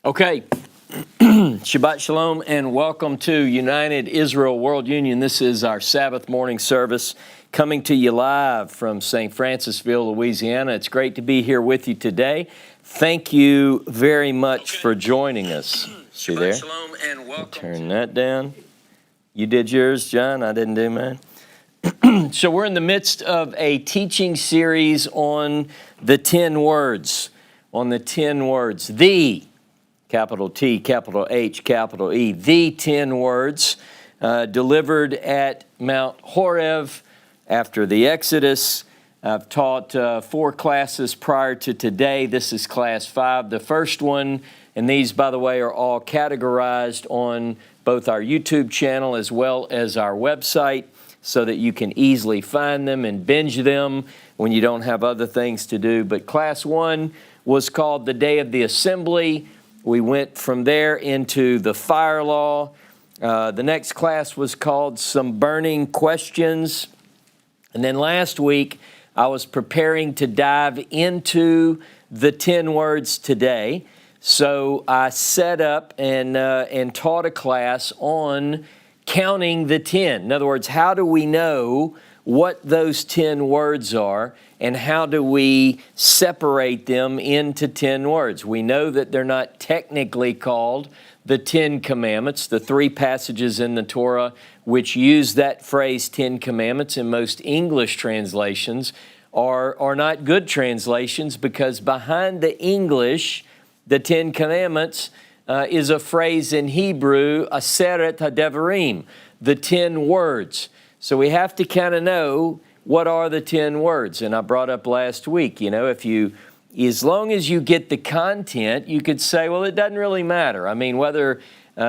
Okay, Shabbat Shalom and welcome to United Israel World Union. This is our Sabbath morning service coming to you live from St. Francisville, Louisiana. It's great to be here with you today. Thank you very much for joining us. See there? Shabbat Shalom and welcome. Turn that down. You did yours, John. I didn't do mine. So we're in the midst of a teaching series on the 10 words. On the 10 words. The capital T, capital H, capital E, the 10 words delivered at Mount Horeb after the Exodus. I've taught 4 classes prior to today. This is class 5, the first one, and these, by the way, are all categorized on both our YouTube channel as well as our website so that you can easily find them and binge them when you don't have other things to do. But class 1 was called the Day of the Assembly. We went from there into the fire law. The next class was called Some Burning Questions. And then last week, I was preparing to dive into the 10 words today. So I set up and taught a class on counting the 10. In other words, how do we know what those 10 words are, and how do we separate them into 10 words? We know that they're not technically called the 10 Commandments. The 3 passages in the Torah which use that phrase 10 Commandments in most English translations are not good translations, because behind the English, the 10 Commandments, is a phrase in Hebrew, Aseret HaDevarim, the 10 words. So we have to kind of know what are the 10 words. And I brought up last week, as long as you get the content, you could say, well, it doesn't really matter. I mean, whether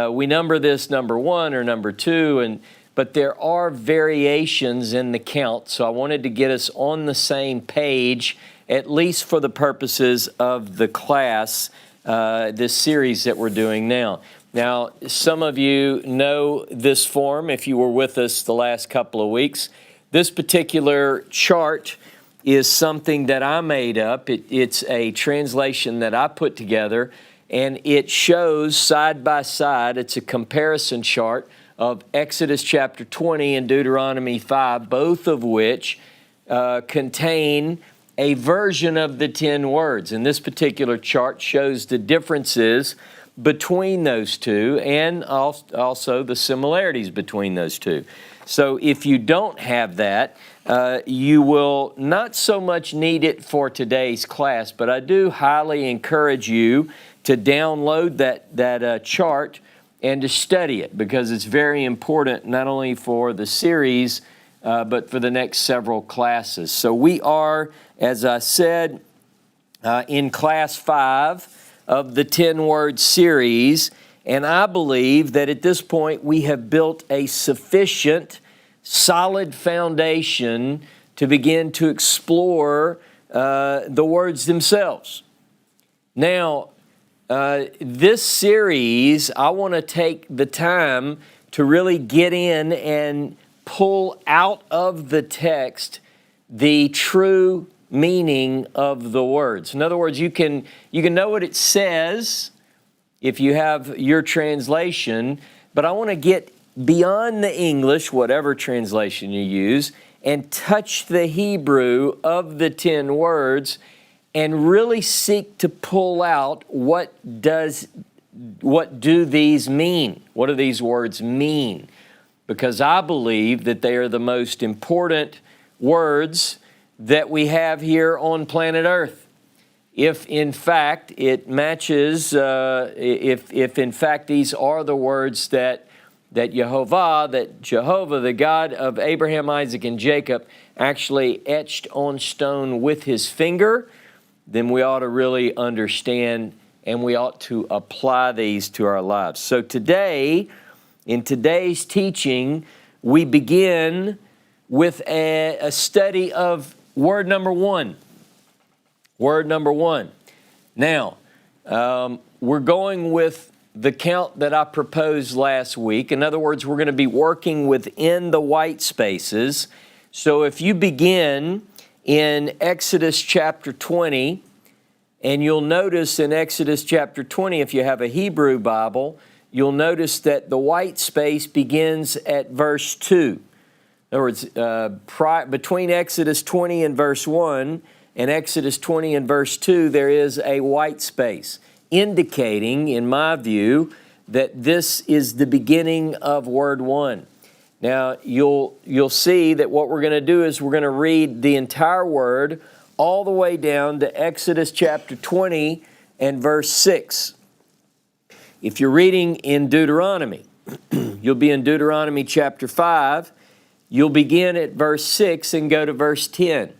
we number this number 1 or number 2, but there are variations in the count. So I wanted to get us on the same page, at least for the purposes of the class, this series that we're doing now. Now, some of you know this form if you were with us the last couple of weeks. This particular chart is something that I made up. It's a translation that I put together, and it shows side by side, it's a comparison chart of Exodus chapter 20 and Deuteronomy 5, both of which contain a version of the 10 words. And this particular chart shows the differences between those two and also the similarities between those two. So if you don't have that, you will not so much need it for today's class, but I do highly encourage you to download that chart and to study it, because it's very important not only for the series, but for the next several classes. So we are, as I said, in class 5 of the 10-word series, and I believe that at this point we have built a sufficient, solid foundation to begin to explore the words themselves. Now, this series, I want to take the time to really get in and pull out of the text the true meaning of the words. In other words, you can know what it says if you have your translation, but I want to get beyond the English, whatever translation you use, and touch the Hebrew of the 10 words and really seek to pull out what do these mean? What do these words mean? Because I believe that they are the most important words that we have here on planet Earth. If in fact it matches, if in fact these are the words that Jehovah, the God of Abraham, Isaac, and Jacob, actually etched on stone with his finger, then we ought to really understand and we ought to apply these to our lives. So today, in today's teaching, we begin with a study of word number 1. Word number 1. Now, we're going with the count that I proposed last week. In other words, we're going to be working within the white spaces. So if you begin in Exodus chapter 20 And you'll notice in Exodus chapter 20, if you have a Hebrew Bible, you'll notice that the white space begins at verse 2. In other words, between Exodus 20 and verse 1 and Exodus 20 and verse 2, there is a white space, indicating, in my view, that this is the beginning of word 1. Now, you'll see that what we're going to do is we're going to read the entire word all the way down to Exodus chapter 20 and verse 6. If you're reading in Deuteronomy, you'll be in Deuteronomy chapter 5. You'll begin at verse 6 and go to verse 10.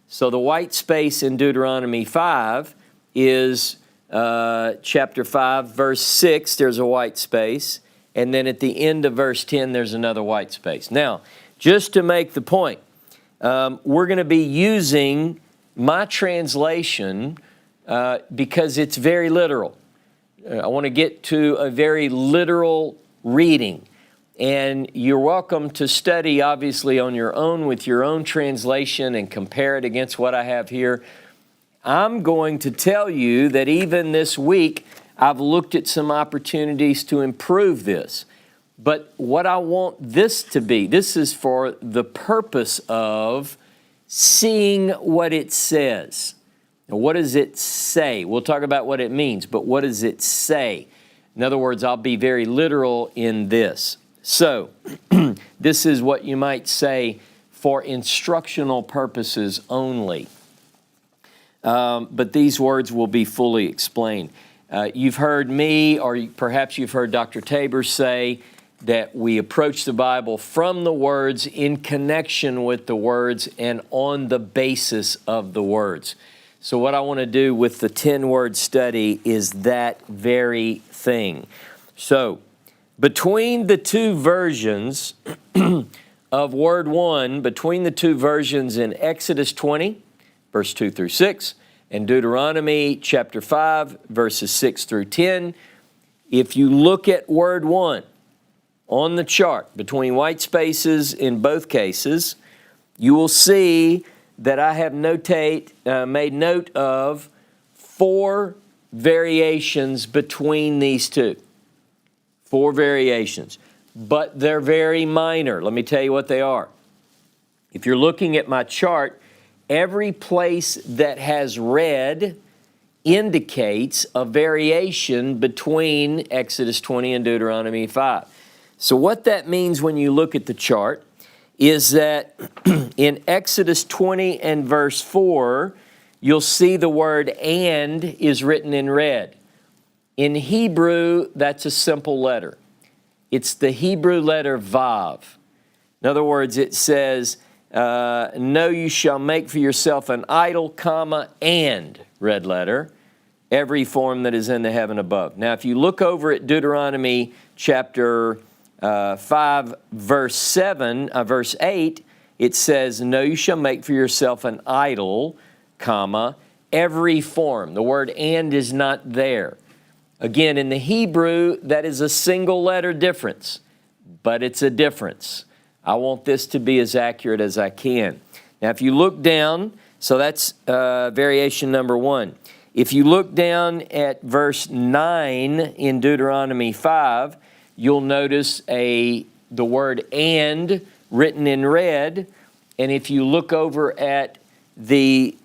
So the white space in Deuteronomy 5 is chapter 5, verse 6, there's a white space. And then at the end of verse 10, there's another white space. Now, just to make the point, we're going to be using my translation because it's very literal. I want to get to a very literal reading. And you're welcome to study, obviously, on your own with your own translation and compare it against what I have here. I'm going to tell you that even this week, I've looked at some opportunities to improve this. But what I want this to be, this is for the purpose of seeing what it says. Now, what does it say? We'll talk about what it means, but what does it say? In other words, I'll be very literal in this. So, this is what you might say for instructional purposes only. But these words will be fully explained. You've heard me, or perhaps you've heard Dr. Tabor say that we approach the Bible from the words, in connection with the words, and on the basis of the words. So what I want to do with the 10-word study is that very thing. So, between the two versions of word 1, between the two versions in Exodus 20, verse 2 through 6, and Deuteronomy chapter 5, verses 6 through 10, if you look at word 1 on the chart, between white spaces in both cases, you will see that I have made note of 4 variations between these two. 4 variations, but they're very minor. Let me tell you what they are. If you're looking at my chart, every place that has red indicates a variation between Exodus 20 and Deuteronomy 5. So what that means when you look at the chart is that in Exodus 20 and verse 4, you'll see the word "and" is written in red. In Hebrew, that's a simple letter. It's the Hebrew letter Vav. In other words, it says, "No, you shall make for yourself an idol, comma, and," red letter, "every form that is in the heaven above." Now, if you look over at Deuteronomy chapter 5, verse 8, it says, "No, you shall make for yourself an idol, comma, every form." The word "and" is not there. Again, in the Hebrew, that is a single letter difference, but it's a difference. I want this to be as accurate as I can. Now, if you look down, so that's variation number 1. If you look down at verse 9 in Deuteronomy 5, you'll notice the word "and" written in red. And if you look over at the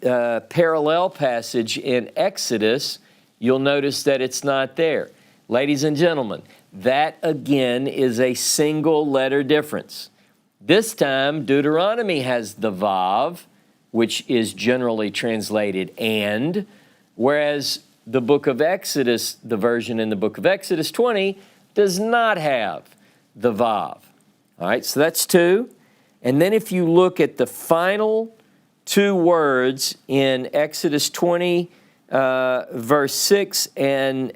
parallel passage in Exodus, you'll notice that it's not there. Ladies and gentlemen, that again is a single letter difference. This time, Deuteronomy has the Vav, which is generally translated "and," whereas the book of Exodus, the version in the book of Exodus 20, does not have the Vav. All right, so that's 2. And then if you look at the final 2 words in Exodus 20, verse 6 and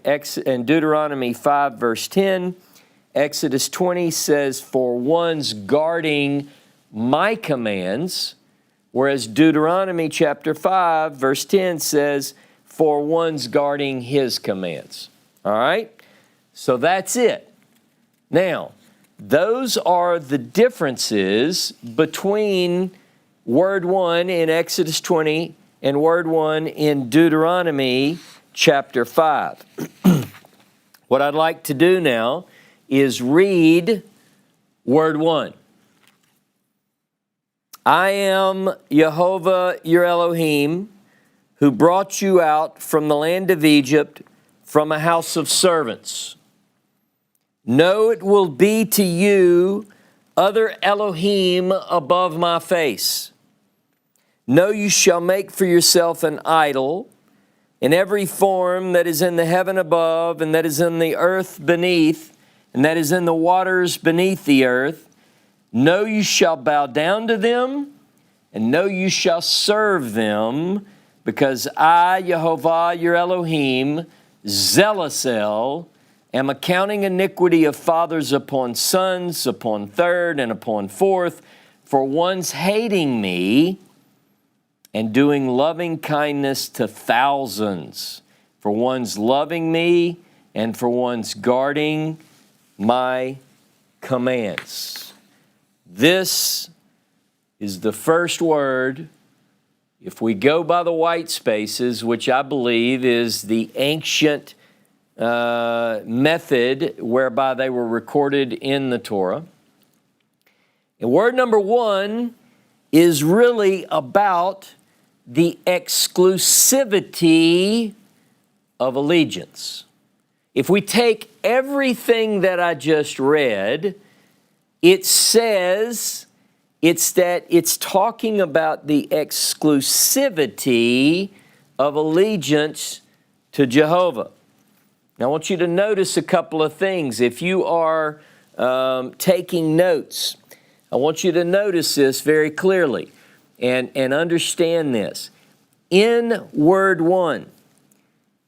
Deuteronomy 5, verse 10, Exodus 20 says, "For one's guarding my commands," whereas Deuteronomy chapter 5, verse 10 says, "For one's guarding his commands." All right? So that's it. Now, those are the differences between word 1 in Exodus 20 and word 1 in Deuteronomy chapter 5. What I'd like to do now is read word 1. I am Jehovah your Elohim, who brought you out from the land of Egypt, from a house of servants. No, it will be to you other Elohim above my face. No, you shall make for yourself an idol in every form that is in the heaven above, and that is in the earth beneath, and that is in the waters beneath the earth. No, you shall bow down to them, and no, you shall serve them, because I, Jehovah, your Elohim, zealous El, am accounting iniquity of fathers upon sons, upon third, and upon fourth, for one's hating me, and doing loving kindness to thousands, for one's loving me, and for one's guarding my commands. This is the first word. If we go by the white spaces, which I believe is the ancient method whereby they were recorded in the Torah, and word number 1 is really about the exclusivity of allegiance. If we take everything that I just read, it says it's talking about the exclusivity of allegiance to Jehovah. Now, I want you to notice a couple of things. If you are taking notes, I want you to notice this very clearly and understand this. In word 1,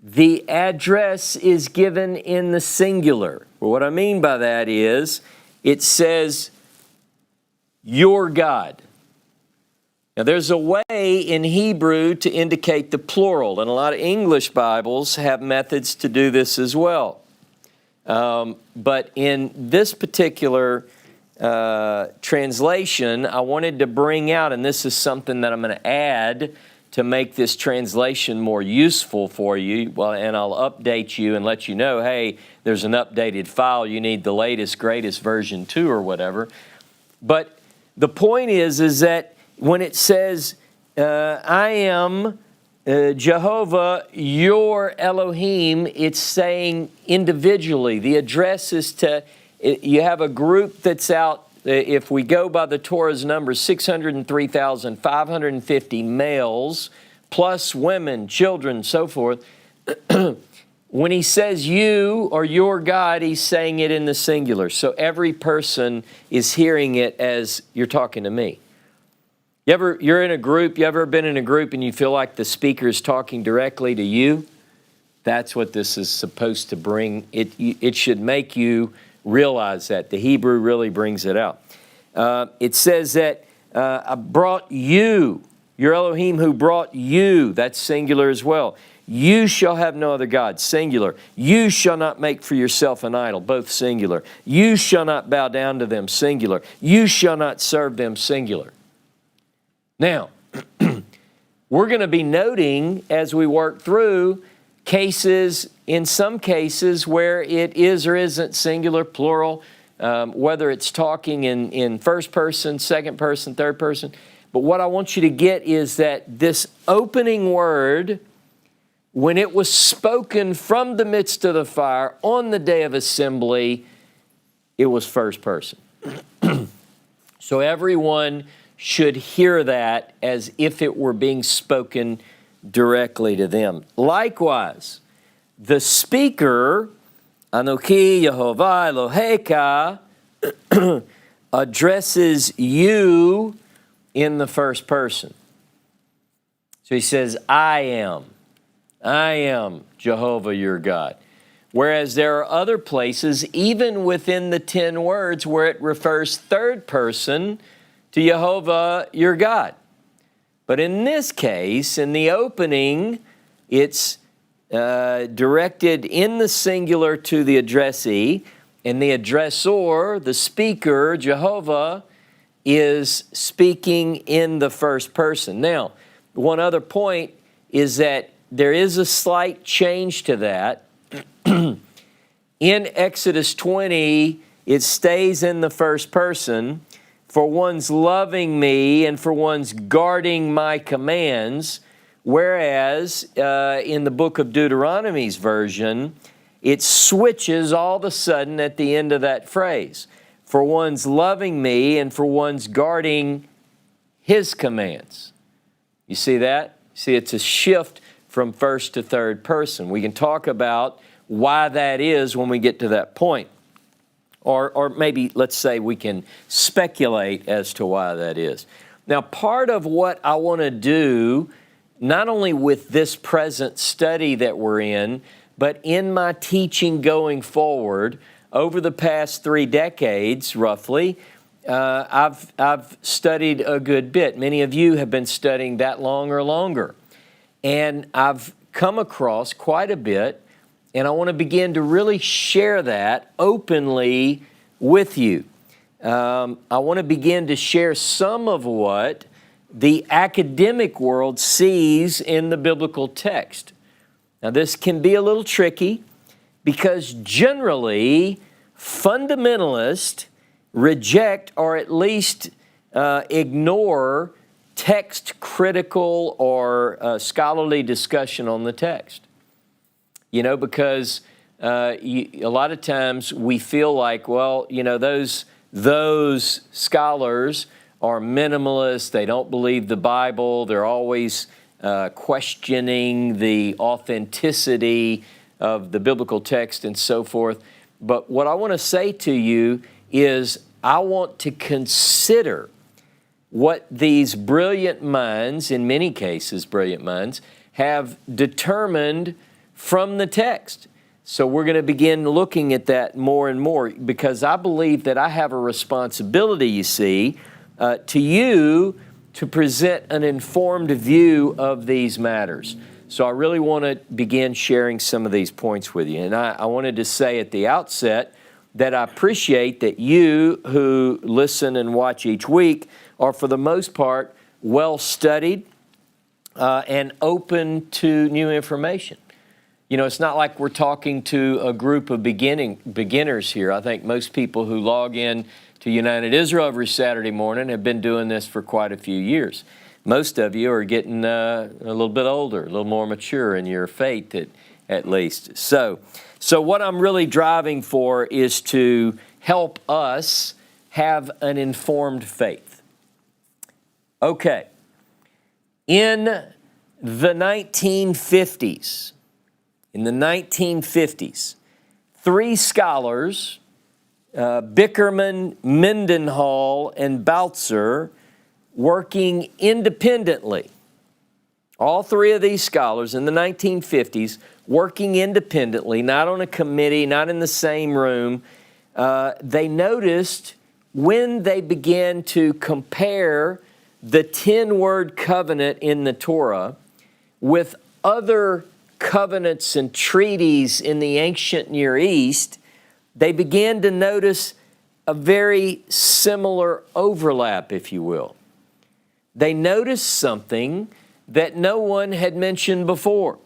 the address is given in the singular. Well, what I mean by that is it says, your God. Now, there's a way in Hebrew to indicate the plural, and a lot of English Bibles have methods to do this as well. But in this particular translation, I wanted to bring out, and this is something that I'm going to add to make this translation more useful for you, well, and I'll update you and let you know, hey, there's an updated file, you need the latest, greatest version 2 or whatever. But the point is that when it says, I am Jehovah, your Elohim, it's saying individually. The address is to, you have a group that's out, if we go by the Torah's numbers, 603,550 males, plus women, children, so forth. When he says you or your God, he's saying it in the singular. So every person is hearing it as you're talking to me. You're in a group, you ever been in a group and you feel like the speaker is talking directly to you? That's what this is supposed to bring. It should make you realize that. The Hebrew really brings it out. It says that I brought you, your Elohim who brought you, that's singular as well. You shall have no other God, singular. You shall not make for yourself an idol, both singular. You shall not bow down to them, singular. You shall not serve them, singular. Now, we're going to be noting as we work through cases, in some cases where it is or isn't singular, plural, whether it's talking in first person, second person, third person. But what I want you to get is that this opening word, when it was spoken from the midst of the fire on the day of assembly, it was first person. So everyone should hear that as if it were being spoken directly to them. Likewise, the speaker, Anochi Yehovah Eloheka, addresses you in the first person. So he says, I am Jehovah your God. Whereas there are other places, even within the 10 words, where it refers third person to Jehovah your God. But in this case, in the opening, it's directed in the singular to the addressee, and the addressor, the speaker, Jehovah, is speaking in the first person. Now, one other point is that there is a slight change to that. In Exodus 20, it stays in the first person. For one's loving me and for one's guarding my commands. Whereas in the book of Deuteronomy's version, it switches all of a sudden at the end of that phrase. For one's loving me and for one's guarding his commands. You see that? See, it's a shift from first to third person. We can talk about why that is when we get to that point. Or maybe, let's say, we can speculate as to why that is. Now, part of what I want to do, not only with this present study that we're in, but in my teaching going forward, over the past 3 decades, roughly, I've studied a good bit. Many of you have been studying that long or longer. And I've come across quite a bit, and I want to begin to really share that openly with you. I want to begin to share some of what the academic world sees in the biblical text. Now, this can be a little tricky because generally fundamentalists reject or at least ignore text critical or scholarly discussion on the text. You know, because a lot of times we feel like, well, you know, those scholars are minimalists. They don't believe the Bible. They're always questioning the authenticity of the biblical text and so forth. But what I want to say to you is I want to consider what these brilliant minds, in many cases brilliant minds, have determined from the text. So we're going to begin looking at that more and more because I believe that I have a responsibility, you see, to you to present an informed view of these matters. So I really want to begin sharing some of these points with you. And I wanted to say at the outset that I appreciate that you who listen and watch each week are, for the most part, well-studied and open to new information. You know, it's not like we're talking to a group of beginners here. I think most people who log in to United Israel every Saturday morning have been doing this for quite a few years. Most of you are getting a little bit older, a little more mature in your faith at least. So what I'm really driving for is to help us have an informed faith. Okay. In the 1950s, 3 scholars, Bickerman, Mendenhall, and Baltzer, working independently. All 3 of these scholars in the 1950s working independently, not on a committee, not in the same room. They noticed when they began to compare the 10-word covenant in the Torah with other covenants and treaties in the ancient Near East, they began to notice a very similar overlap, if you will. They noticed something that no one had mentioned before.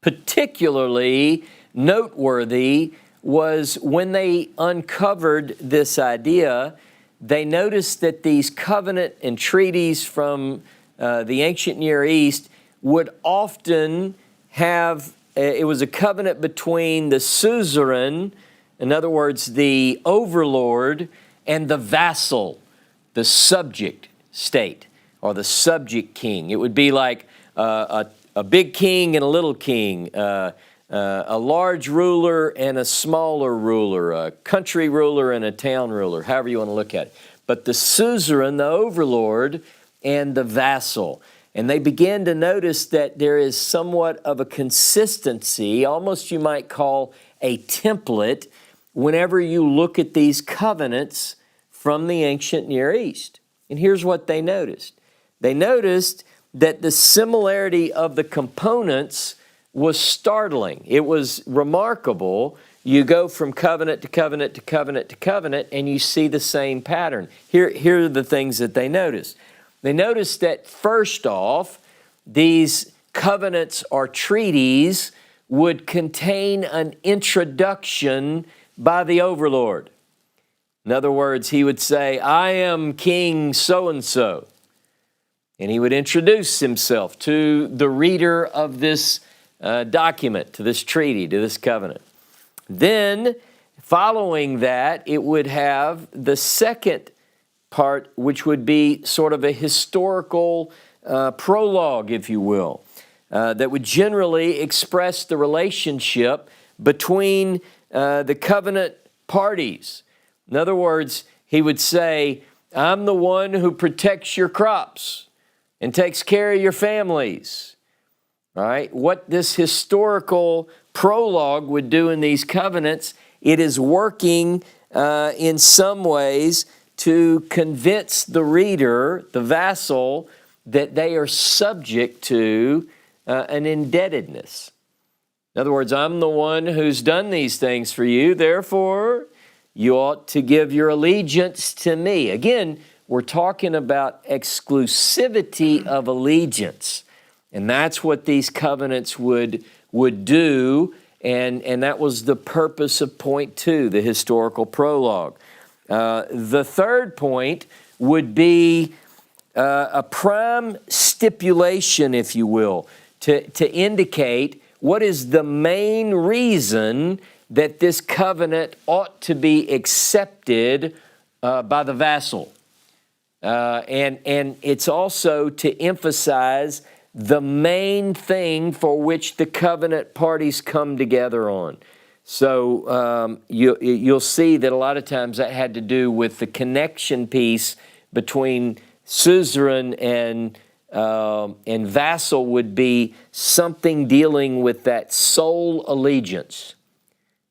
Particularly noteworthy was when they uncovered this idea, they noticed that these covenant and treaties from the ancient Near East would often have, it was a covenant between the suzerain, in other words, the overlord, and the vassal, the subject state, or the subject king. It would be like a big king and a little king, a large ruler and a smaller ruler, a country ruler and a town ruler, however you want to look at it. But the suzerain, the overlord, and the vassal. And they began to notice that there is somewhat of a consistency, almost you might call a template, whenever you look at these covenants from the ancient Near East. And here's what they noticed. They noticed that the similarity of the components was startling. It was remarkable. You go from covenant to covenant to covenant to covenant, and you see the same pattern. Here are the things that they noticed. They notice that first off, these covenants or treaties would contain an introduction by the overlord. In other words, he would say, I am King so-and-so. And he would introduce himself to the reader of this document, to this treaty, to this covenant. Then, following that, it would have the second part, which would be sort of a historical prologue, if you will, that would generally express the relationship between the covenant parties. In other words, he would say, I'm the one who protects your crops and takes care of your families. All right? What this historical prologue would do in these covenants, it is working in some ways to convince the reader, the vassal, that they are subject to an indebtedness. In other words, I'm the one who's done these things for you, therefore you ought to give your allegiance to me. Again, we're talking about exclusivity of allegiance. And that's what these covenants would do, and that was the purpose of point 2, the historical prologue. The third point would be a prime stipulation, if you will, to indicate what is the main reason that this covenant ought to be accepted by the vassal. And it's also to emphasize the main thing for which the covenant parties come together on. So you'll see that a lot of times that had to do with the connection piece between suzerain and vassal would be something dealing with that sole allegiance.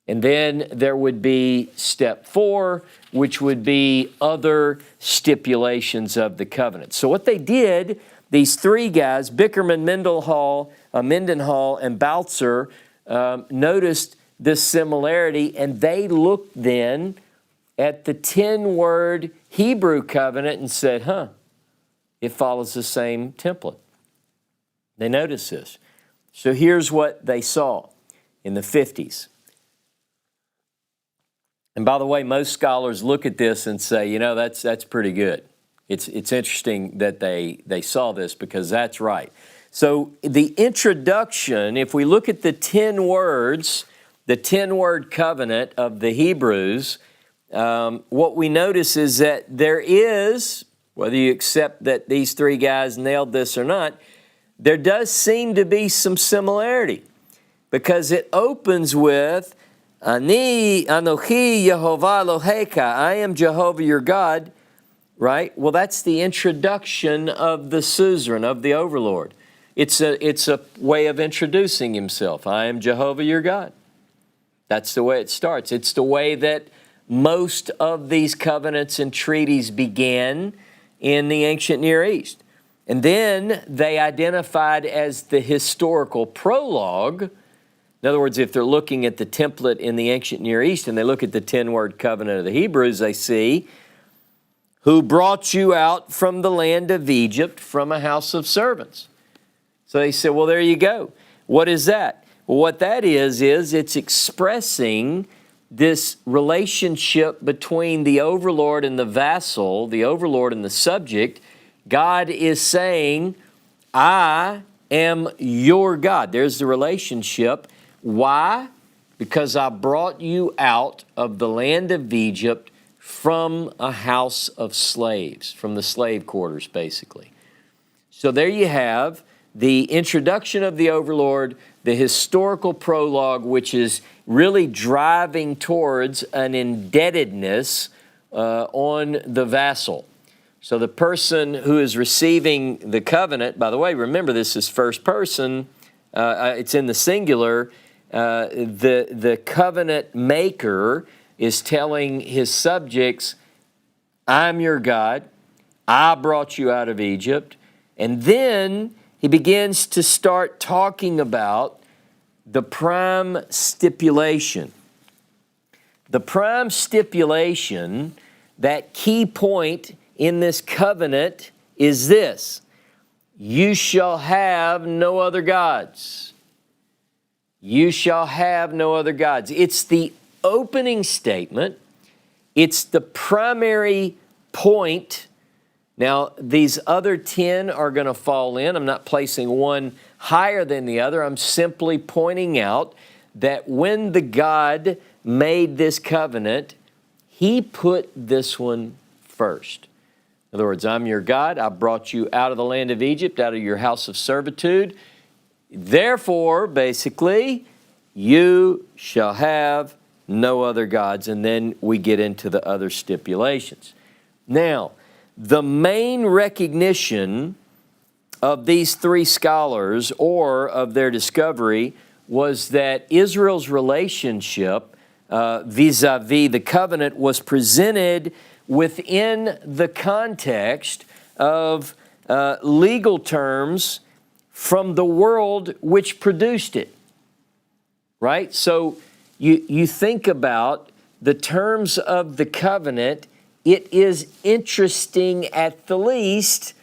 And then there would be step 4, which would be other stipulations of the covenant. So what they did, these 3 guys, Bickerman, Mendenhall, and Baltzer, noticed this similarity, and they looked then at the 10-word Hebrew covenant and said, it follows the same template. They noticed this. So here's what they saw in the 50s. And by the way, most scholars look at this and say, that's pretty good. It's interesting that they saw this because that's right. So the introduction, if we look at the 10 words, the 10-word covenant of the Hebrews, what we notice is that there is, whether you accept that these 3 guys nailed this or not, there does seem to be some similarity because it opens with, Ani Anochi Yehovah Eloheka, I am Jehovah your God, right? Well, that's the introduction of the suzerain, of the overlord. It's a way of introducing himself. I am Jehovah your God. That's the way it starts. It's the way that most of these covenants and treaties began in the ancient Near East. And then they identified as the historical prologue. In other words, if they're looking at the template in the ancient Near East and they look at the 10-word covenant of the Hebrews, they see, who brought you out from the land of Egypt from a house of servants. So they said, well, there you go. What is that? Well, what that is it's expressing this relationship between the overlord and the vassal, the overlord and the subject. God is saying, I am your God. There's the relationship. Why? Because I brought you out of the land of Egypt from a house of slaves, from the slave quarters, basically. So there you have the introduction of the overlord, the historical prologue, which is really driving towards an indebtedness on the vassal. So the person who is receiving the covenant, by the way, remember this is first person, it's in the singular, the covenant maker is telling his subjects, I'm your God, I brought you out of Egypt, and then he begins to start talking about the prime stipulation. The prime stipulation, that key point in this covenant is this: you shall have no other gods. You shall have no other gods. It's the opening statement. It's the primary point. Now, these other 10 are going to fall in. I'm not placing one higher than the other. I'm simply pointing out that when the God made this covenant, He put this one first. In other words, I'm your God. I brought you out of the land of Egypt, out of your house of servitude. Therefore, basically, you shall have no other gods. And then we get into the other stipulations. Now, the main recognition of these three scholars, or of their discovery, was that Israel's relationship vis-a-vis the covenant was presented within the context of legal terms from the world which produced it, right? So you think about the terms of the covenant. It is interesting at the least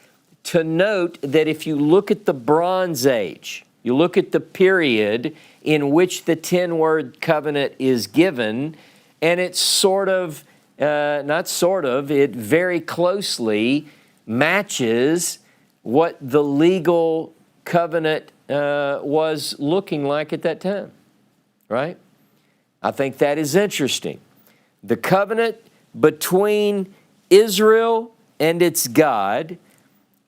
to note that if you look at the Bronze Age, you look at the period in which the 10-word covenant is given, and it's sort of, it very closely matches what the legal covenant was looking like at that time, right? I think that is interesting. The covenant between Israel and its God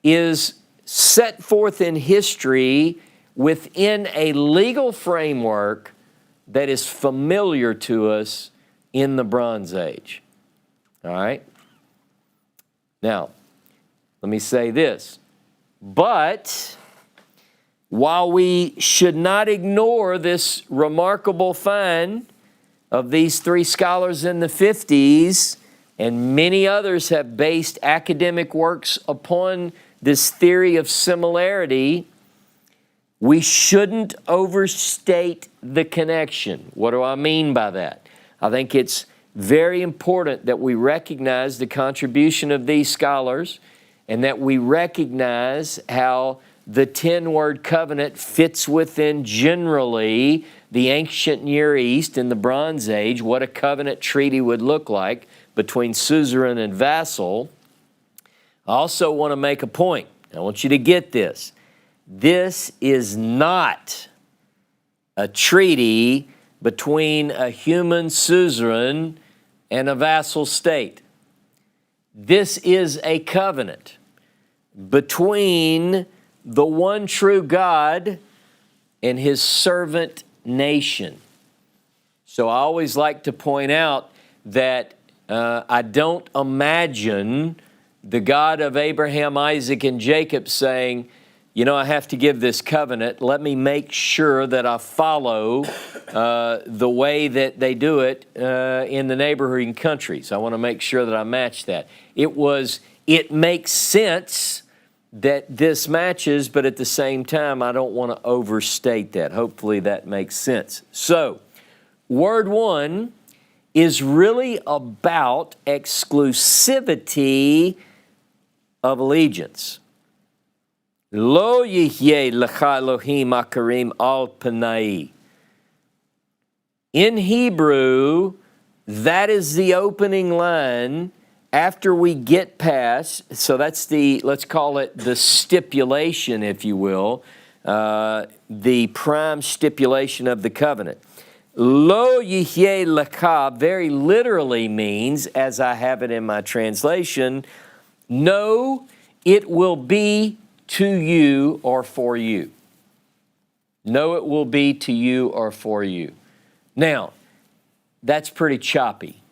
is set forth in history within a legal framework that is familiar to us in the Bronze Age. All right? Now, let me say this. But while we should not ignore this remarkable find of these three scholars in the 50s, and many others have based academic works upon this theory of similarity, we shouldn't overstate the connection. What do I mean by that? I think it's very important that we recognize the contribution of these scholars, and that we recognize how the 10-word covenant fits within generally the ancient Near East in the Bronze Age, what a covenant treaty would look like between suzerain and vassal. I also want to make a point. I want you to get this. This is not a treaty between a human suzerain and a vassal state. This is a covenant between the one true God and His servant nation. So I always like to point out that I don't imagine the God of Abraham, Isaac, and Jacob saying, you know, I have to give this covenant. Let me make sure that I follow the way that they do it in the neighboring countries. I want to make sure that I match that. It makes sense that this matches, but at the same time, I don't want to overstate that. Hopefully that makes sense. So, word one is really about exclusivity of allegiance. Lo yihyeh lecha Elohim akarim al panai. In Hebrew, that is the opening line after we get past, so that's let's call it the stipulation, if you will, the prime stipulation of the covenant. Lo yihyeh lecha very literally means, as I have it in my translation, no, it will be to you or for you. No, it will be to you or for you. Now, that's pretty choppy.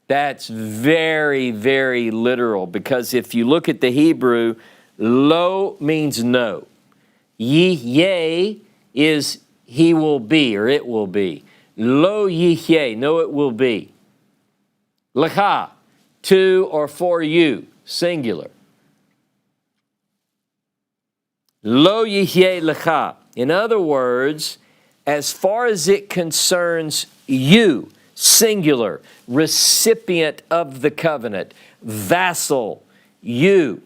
That's very, very literal, because if you look at the Hebrew, lo means no. Yihyeh is he will be or it will be. Lo yihyeh, no, it will be. Lecha, to or for you, singular. Lo yihyeh lecha. In other words, as far as it concerns you, singular, recipient of the covenant, vassal, you,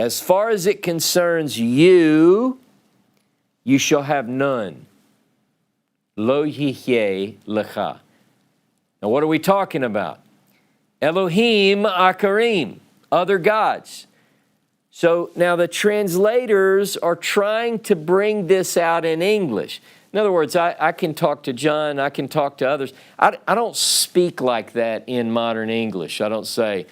As far as it concerns you, you shall have none. Lo yihyeh lecha. Now what are we talking about? Elohim akarim, other gods. So now the translators are trying to bring this out in English. In other words, I can talk to John, I can talk to others. I don't speak like that in modern English. I don't say,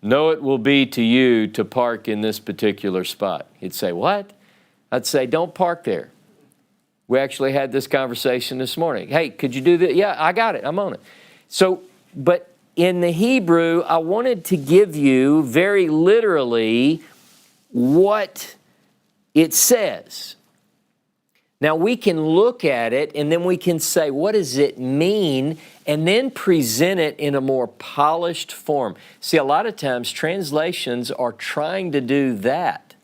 no, it will be to you to park in this particular spot. He'd say, what? I'd say, don't park there. We actually had this conversation this morning. Hey, could you do that? Yeah, I got it. I'm on it. So, but in the Hebrew, I wanted to give you very literally what it says. Now we can look at it and then we can say, what does it mean? And then present it in a more polished form. See, a lot of times translations are trying to do that.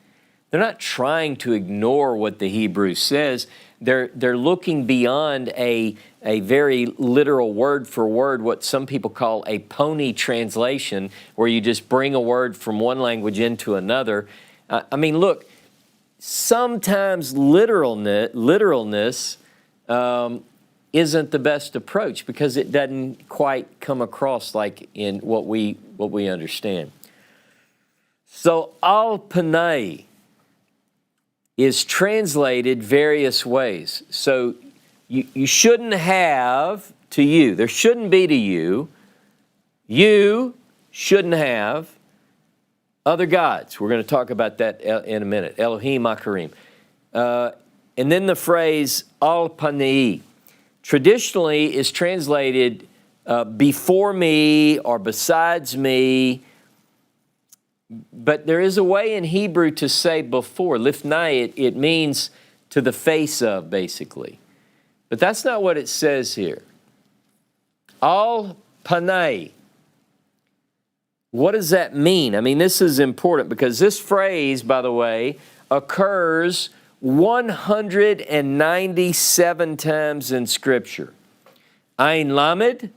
They're not trying to ignore what the Hebrew says. They're looking beyond a very literal word for word, what some people call a pony translation, where you just bring a word from one language into another. I mean, look, sometimes literalness isn't the best approach because it doesn't quite come across like in what we understand. So al panai is translated various ways. So you shouldn't have to you. There shouldn't be to you. You shouldn't have other gods. We're going to talk about that in a minute. Elohim Akarim. And then the phrase al panai traditionally is translated before me or besides me. But there is a way in Hebrew to say before. Lifnai, it means to the face of, basically. But that's not what it says here. Al panai. What does that mean? I mean, this is important because this phrase, by the way, occurs 197 times in Scripture. Ain Lamed,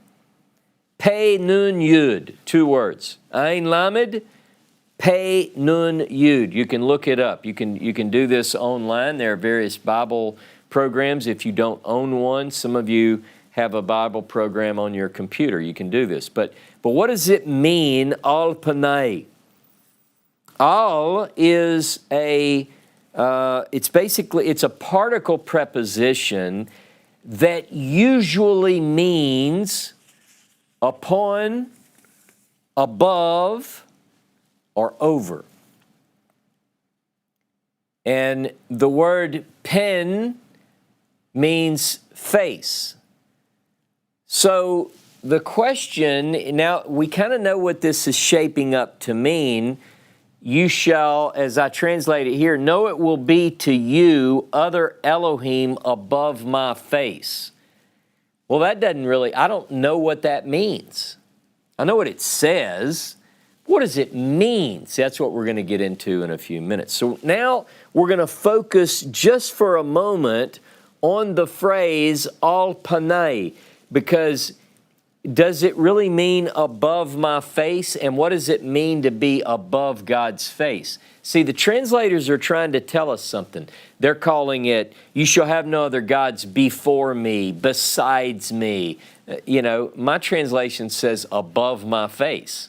Pei Nun Yud. 2 words. Ain Lamed, Pei Nun Yud. You can look it up. You can do this online. There are various Bible programs. If you don't own one, some of you have a Bible program on your computer. You can do this. But what does it mean, al panai? Al is it's a particle preposition that usually means upon, above, or over. And the word pen means face. So the question, now we kind of know what this is shaping up to mean. You shall, as I translate it here, know it will be to you other Elohim above my face. Well, that doesn't really, I don't know what that means. I know what it says. What does it mean? See, that's what we're going to get into in a few minutes. So now we're going to focus just for a moment on the phrase al panai, because does it really mean above my face? And what does it mean to be above God's face? See, the translators are trying to tell us something. They're calling it, you shall have no other gods before me, besides me. My translation says above my face.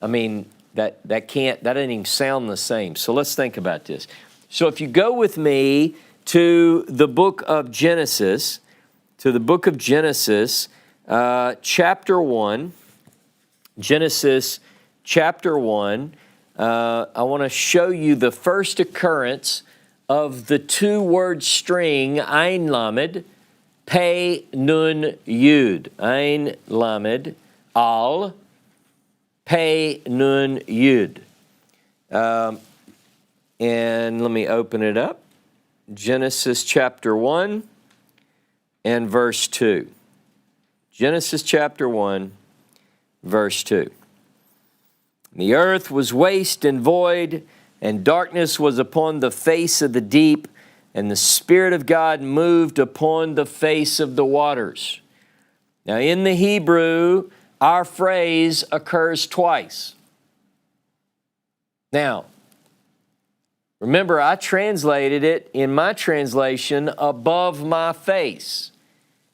I mean, that doesn't even sound the same. So let's think about this. So if you go with me to the book of Genesis, chapter 1, Genesis chapter 1, I want to show you the first occurrence of the 2-word string, Ain Lamed, Pei Nun Yud. Ain Lamed, Al, Pei Nun Yud. And let me open it up. Genesis chapter 1 and verse 2. Genesis chapter 1, verse 2. The earth was waste and void, and darkness was upon the face of the deep, and the Spirit of God moved upon the face of the waters. Now in the Hebrew, our phrase occurs twice. Now, Remember, I translated it in my translation, above my face.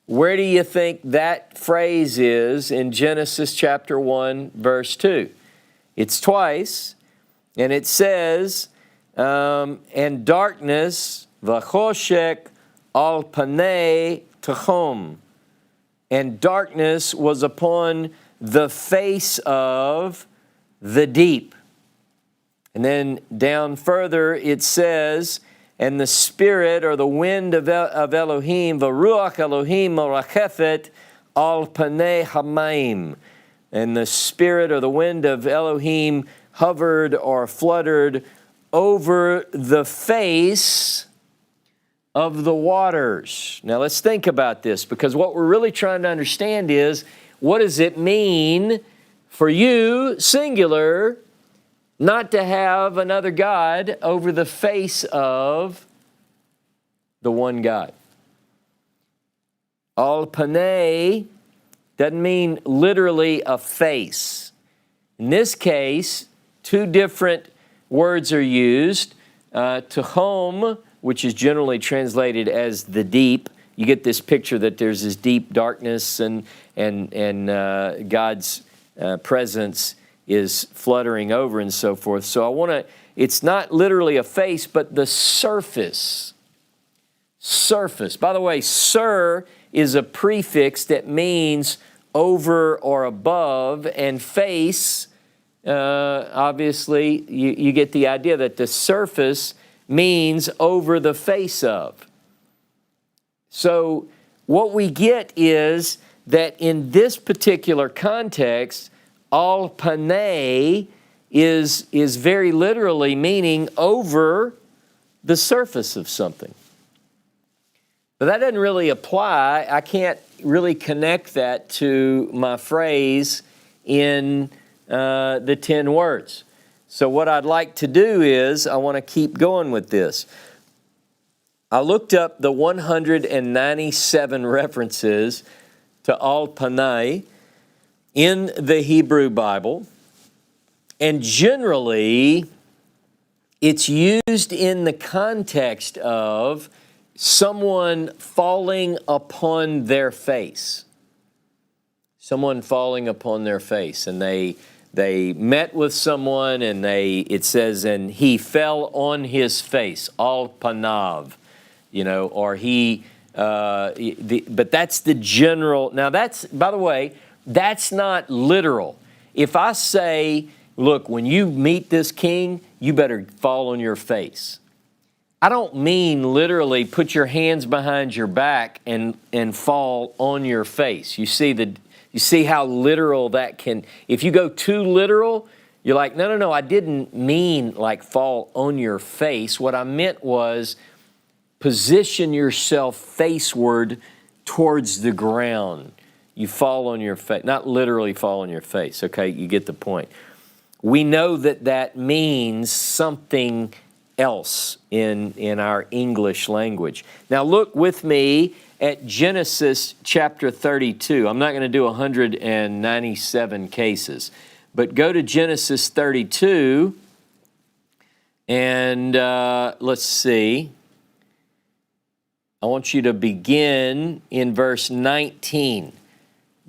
Where do you think that phrase is in Genesis chapter 1, verse 2? It's twice, and it says, and darkness, v'choshek al panei techom. And darkness was upon the face of the deep. And then down further it says, and the spirit or the wind of Elohim, v'ruach Elohim morachefet al panei hamayim. And the spirit or the wind of Elohim hovered or fluttered over the face of the waters. Now let's think about this, because what we're really trying to understand is, what does it mean for you, singular, not to have another God over the face of the one God? Al panei doesn't mean literally a face. In this case, two different words are used. Tehom, which is generally translated as the deep. You get this picture that there's this deep darkness and God's presence is fluttering over and so forth. So it's not literally a face, but the surface. Surface. By the way, sur is a prefix that means over or above, and face, obviously, you get the idea that the surface means over the face of. So what we get is that in this particular context, al panei is very literally meaning over the surface of something. But that doesn't really apply. I can't really connect that to my phrase in the 10 words. So what I'd like to do is, I want to keep going with this. I looked up the 197 references to al panei in the Hebrew Bible, and generally it's used in the context of someone falling upon their face. Someone falling upon their face, and they met with someone, and it says, and he fell on his face, al panav, or but that's the general. Now that's, by the way, that's not literal. If I say, look, when you meet this king, you better fall on your face, I don't mean literally put your hands behind your back and fall on your face. You see how literal that can, if you go too literal, you're like, no, I didn't mean like fall on your face. What I meant was position yourself faceward towards the ground. You fall on your face, not literally fall on your face, okay? You get the point. We know that means something else in our English language. Now look with me at Genesis chapter 32. I'm not going to do 197 cases, but go to Genesis 32 and let's see. I want you to begin in verse 19.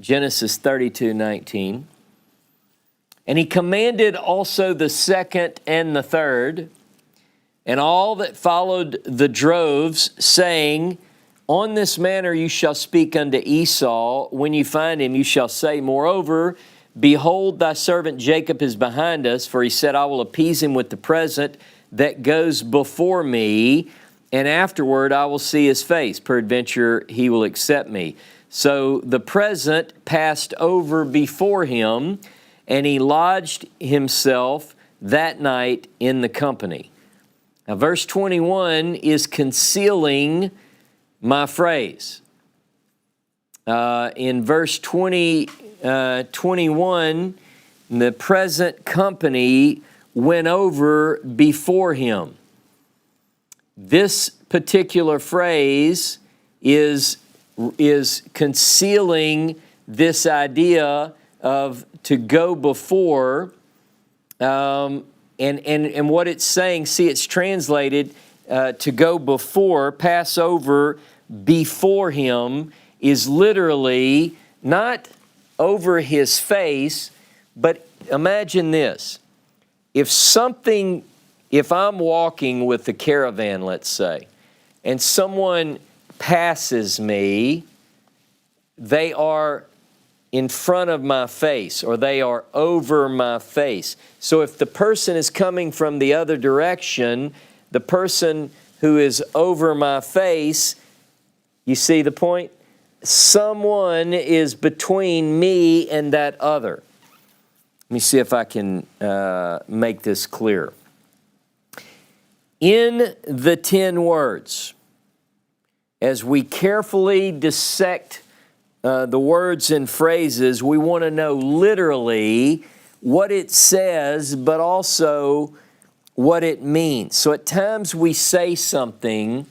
Genesis 32:19. And he commanded also the second and the third, and all that followed the droves, saying, on this manner you shall speak unto Esau. When you find him, you shall say, moreover, behold, thy servant Jacob is behind us, for he said, I will appease him with the present that goes before me, and afterward I will see his face. Peradventure he will accept me. So the present passed over before him, and he lodged himself that night in the company. Now, verse 21 is concealing my phrase. In verse 21, the present company went over before him. This particular phrase is concealing this idea of to go before. And what it's saying, see, it's translated to go before, pass over before him, is literally not over his face, but imagine this. If I'm walking with the caravan, let's say, and someone passes me, they are in front of my face, or they are over my face. So if the person is coming from the other direction, the person who is over my face, you see the point? Someone is between me and that other. Let me see if I can make this clear. In the 10 words, as we carefully dissect the words and phrases, we want to know literally what it says, but also what it means. So at times we say something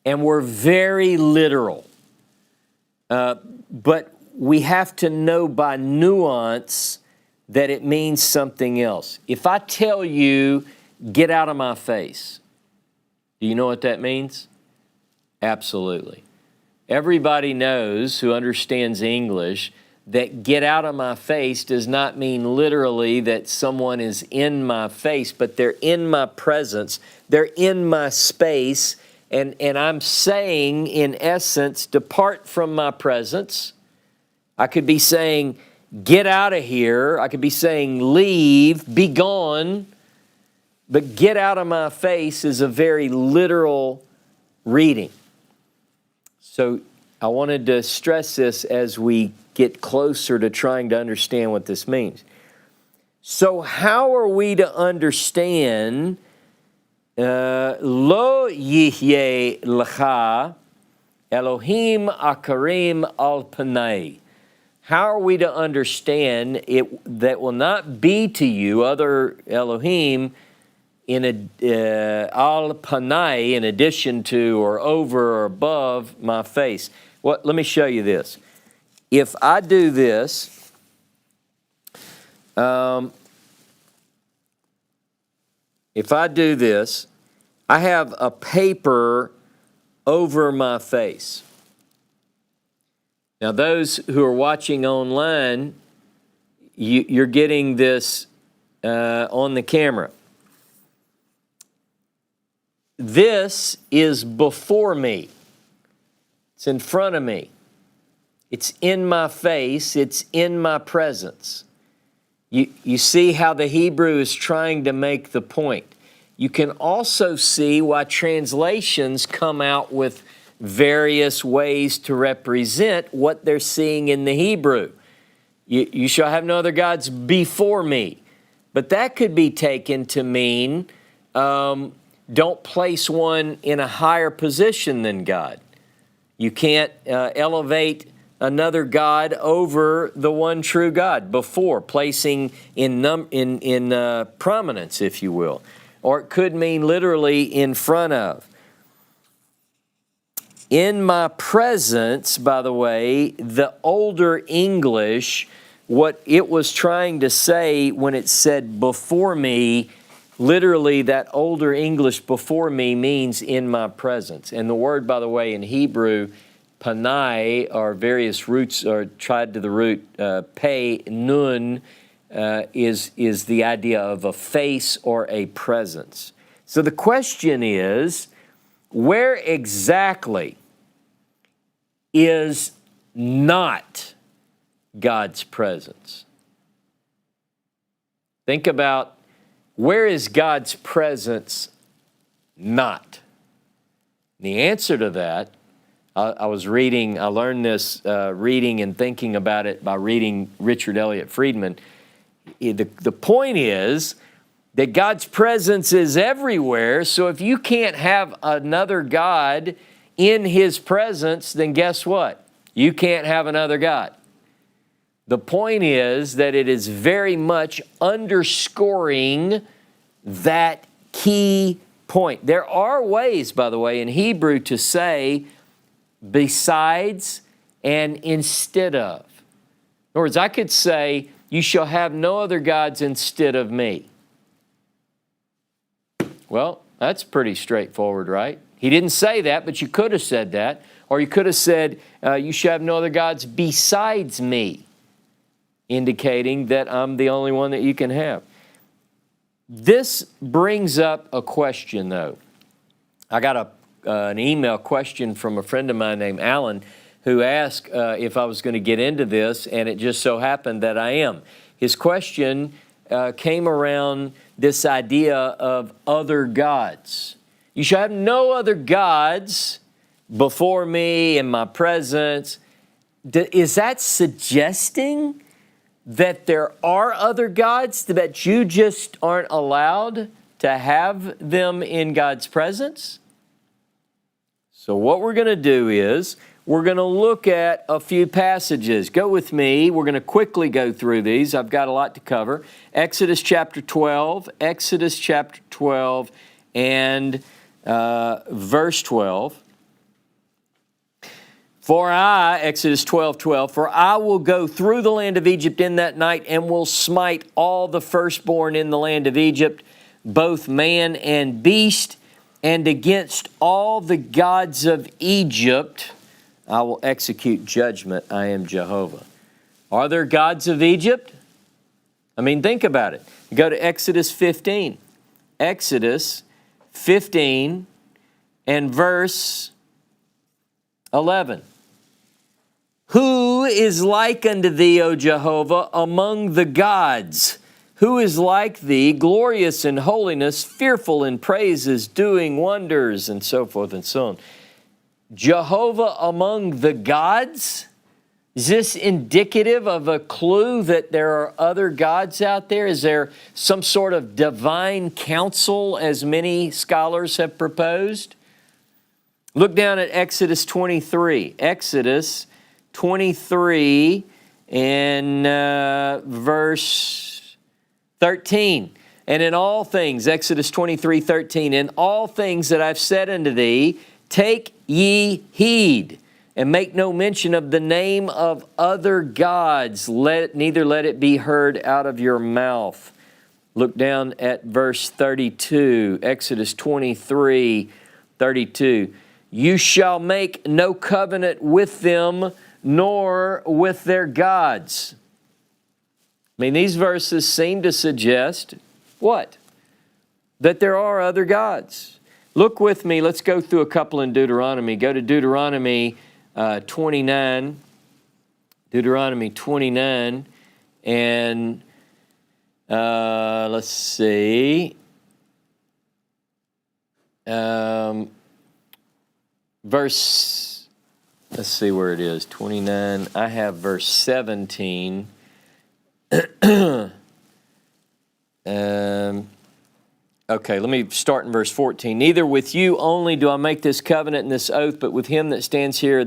and we're very literal, but we have to know by nuance that it means something else. If I tell you, get out of my face, do you know what that means? Absolutely. Everybody knows, who understands English, that get out of my face does not mean literally that someone is in my face, but they're in my presence, they're in my space, and I'm saying, in essence, depart from my presence. I could be saying, get out of here. I could be saying, leave, be gone. But get out of my face is a very literal reading. So I wanted to stress this as we get closer to trying to understand what this means. So how are we to understand Lo Yihyeh Lecha Elohim Akarim Al Panai? How are we to understand it that will not be to you other Elohim in al panai, in addition to or over or above my face? Well, let me show you this. If I do this, I have a paper over my face. Now, those who are watching online, you're getting this on the camera. This is before me. It's in front of me. It's in my face. It's in my presence. You see how the Hebrew is trying to make the point. You can also see why translations come out with various ways to represent what they're seeing in the Hebrew. You shall have no other gods before me. But that could be taken to mean don't place one in a higher position than God. You can't elevate another God over the one true God before, placing in prominence, if you will. Or it could mean literally in front of. In my presence, by the way, the older English, what it was trying to say when it said before me, literally that older English before me means in my presence. And the word, by the way, in Hebrew, panai, are various roots are tied to the root pei, nun, is the idea of a face or a presence. So the question is, where exactly is not God's presence? Think about, where is God's presence not? The answer to that, I learned this reading and thinking about it by reading Richard Elliott Friedman. The point is that God's presence is everywhere, so if you can't have another God in His presence, then guess what? You can't have another God. The point is that it is very much underscoring that key point. There are ways, by the way, in Hebrew to say besides and instead of. In other words, I could say, you shall have no other gods instead of me. Well, that's pretty straightforward, right? He didn't say that, but you could have said that. Or you could have said, you shall have no other gods besides me, indicating that I'm the only one that you can have. This brings up a question, though. I got an email question from a friend of mine named Alan, who asked if I was going to get into this, and it just so happened that I am. His question came around this idea of other gods. You shall have no other gods before me in my presence. Is that suggesting that there are other gods, that you just aren't allowed to have them in God's presence? So what we're going to do is we're going to look at a few passages. Go with me. We're going to quickly go through these. I've got a lot to cover. Exodus chapter 12, and verse 12. Exodus 12:12, for I will go through the land of Egypt in that night and will smite all the firstborn in the land of Egypt, both man and beast, and against all the gods of Egypt I will execute judgment. I am Jehovah. Are there gods of Egypt? I mean, think about it. Go to Exodus 15. Exodus 15 and verse 11. Who is like unto thee, O Jehovah, among the gods? Who is like thee, glorious in holiness, fearful in praises, doing wonders, and so forth and so on. Jehovah among the gods? Is this indicative of a clue that there are other gods out there? Is there some sort of divine council, as many scholars have proposed? Look down at Exodus 23. Exodus 23 and verse 13. And in all things, Exodus 23:13, in all things that I've said unto thee, take ye heed, and make no mention of the name of other gods, neither let it be heard out of your mouth. Look down at verse 32, Exodus 23:32. You shall make no covenant with them, nor with their gods. I mean, these verses seem to suggest what? That there are other gods. Look with me. Let's go through a couple in Deuteronomy. Go to Deuteronomy 29. Deuteronomy 29. And let's see. Verse, let's see where it is. 29. I have verse 17. Okay, let me start in verse 14. Neither with you only do I make this covenant and this oath, but with him that stands here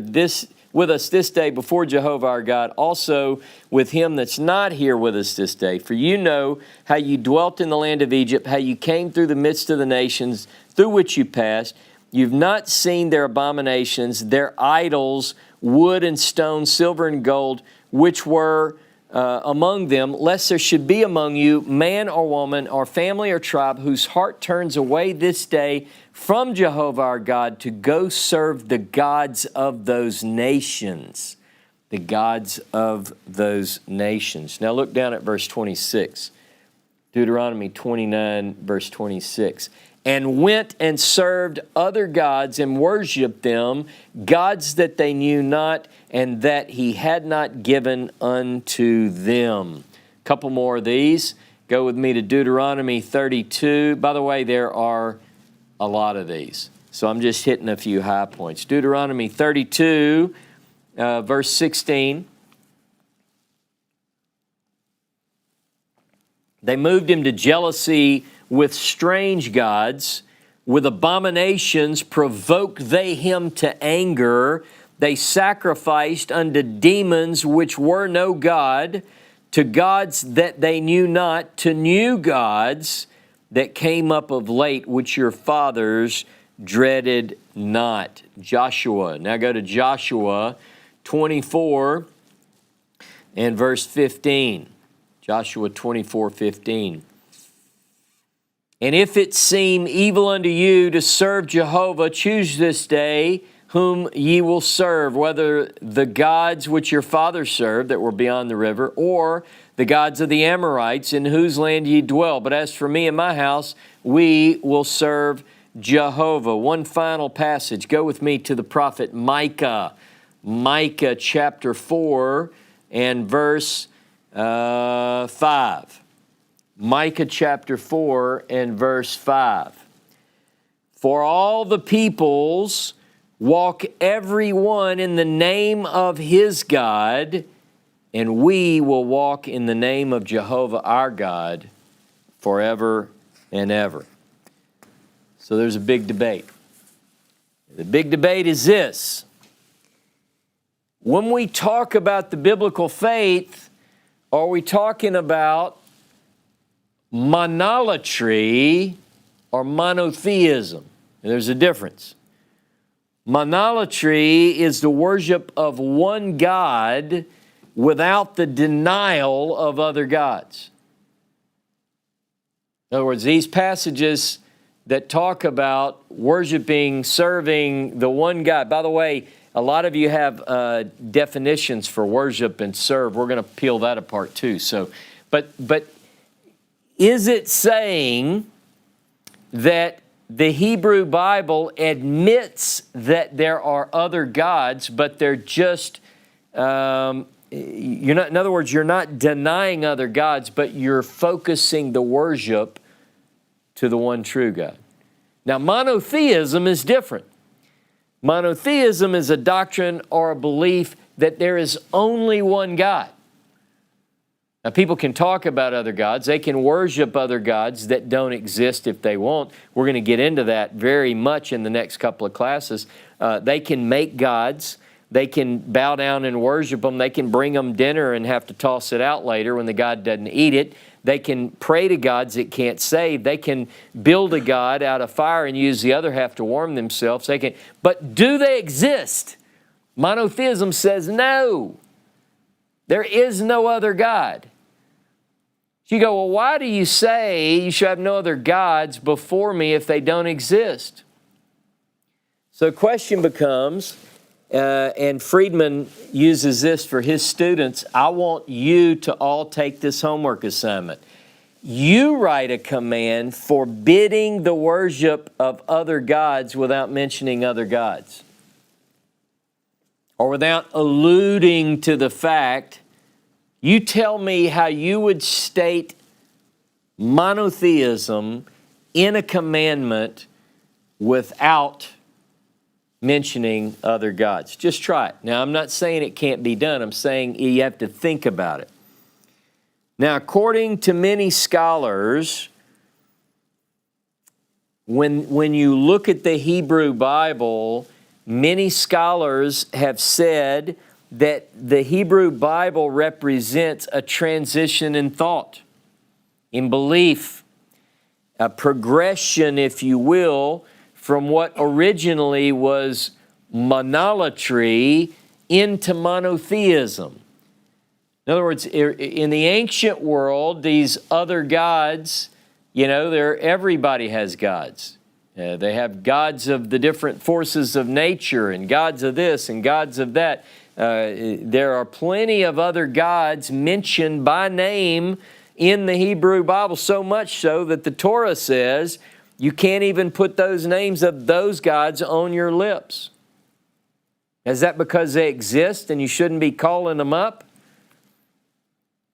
with us this day before Jehovah our God, also with him that's not here with us this day. For you know how you dwelt in the land of Egypt, how you came through the midst of the nations through which you passed. You've not seen their abominations, their idols, wood and stone, silver and gold, which were among them, lest there should be among you man or woman or family or tribe whose heart turns away this day from Jehovah our God to go serve the gods of those nations. The gods of those nations. Now look down at verse 26. Deuteronomy 29, verse 26. And went and served other gods and worshipped them, gods that they knew not, and that he had not given unto them. A couple more of these. Go with me to Deuteronomy 32. By the way, there are a lot of these, so I'm just hitting a few high points. Deuteronomy 32, verse 16. They moved him to jealousy with strange gods, with abominations provoked they him to anger. They sacrificed unto demons which were no God, to gods that they knew not, to new gods that came up of late, which your fathers dreaded not. Joshua. Now go to Joshua 24 and verse 15. Joshua 24:15. And if it seem evil unto you to serve Jehovah, choose this day whom ye will serve, whether the gods which your fathers served that were beyond the river, or the gods of the Amorites, in whose land ye dwell. But as for me and my house, we will serve Jehovah. One final passage. Go with me to the prophet Micah. Micah chapter 4 and verse 5. Micah chapter 4 and verse 5. For all the peoples walk every one in the name of his God, and we will walk in the name of Jehovah our God forever and ever. So there's a big debate. The big debate is this. When we talk about the biblical faith, are we talking about monolatry or monotheism? And there's a difference. Monolatry is the worship of one God without the denial of other gods. In other words, these passages that talk about worshiping, serving the one God. By the way, a lot of you have definitions for worship and serve. We're going to peel that apart too. So, but is it saying that the Hebrew Bible admits that there are other gods, but they're just you're not? In other words, you're not denying other gods, but you're focusing the worship to the one true God. Now, monotheism is different. Monotheism is a doctrine or a belief that there is only one God. Now, people can talk about other gods. They can worship other gods that don't exist if they want. We're going to get into that very much in the next couple of classes. They can make gods. They can bow down and worship them. They can bring them dinner and have to toss it out later when the God doesn't eat it. They can pray to gods that can't save. They can build a god out of fire and use the other half to warm themselves. But do they exist? Monotheism says no. There is no other God. You go, well, why do you say you should have no other gods before me if they don't exist? So the question becomes, and Friedman uses this for his students, I want you to all take this homework assignment. You write a command forbidding the worship of other gods without mentioning other gods, or without alluding to the fact. You tell me how you would state monotheism in a commandment without mentioning other gods. Just try it. Now, I'm not saying it can't be done. I'm saying you have to think about it. Now, according to many scholars, when you look at the Hebrew Bible, many scholars have said that the Hebrew Bible represents a transition in thought, in belief, a progression, if you will, from what originally was monolatry into monotheism. In other words, in the ancient world, these other gods, everybody has gods. They have gods of the different forces of nature and gods of this and gods of that. There are plenty of other gods mentioned by name in the Hebrew Bible, so much so that the Torah says you can't even put those names of those gods on your lips. Is that because they exist and you shouldn't be calling them up?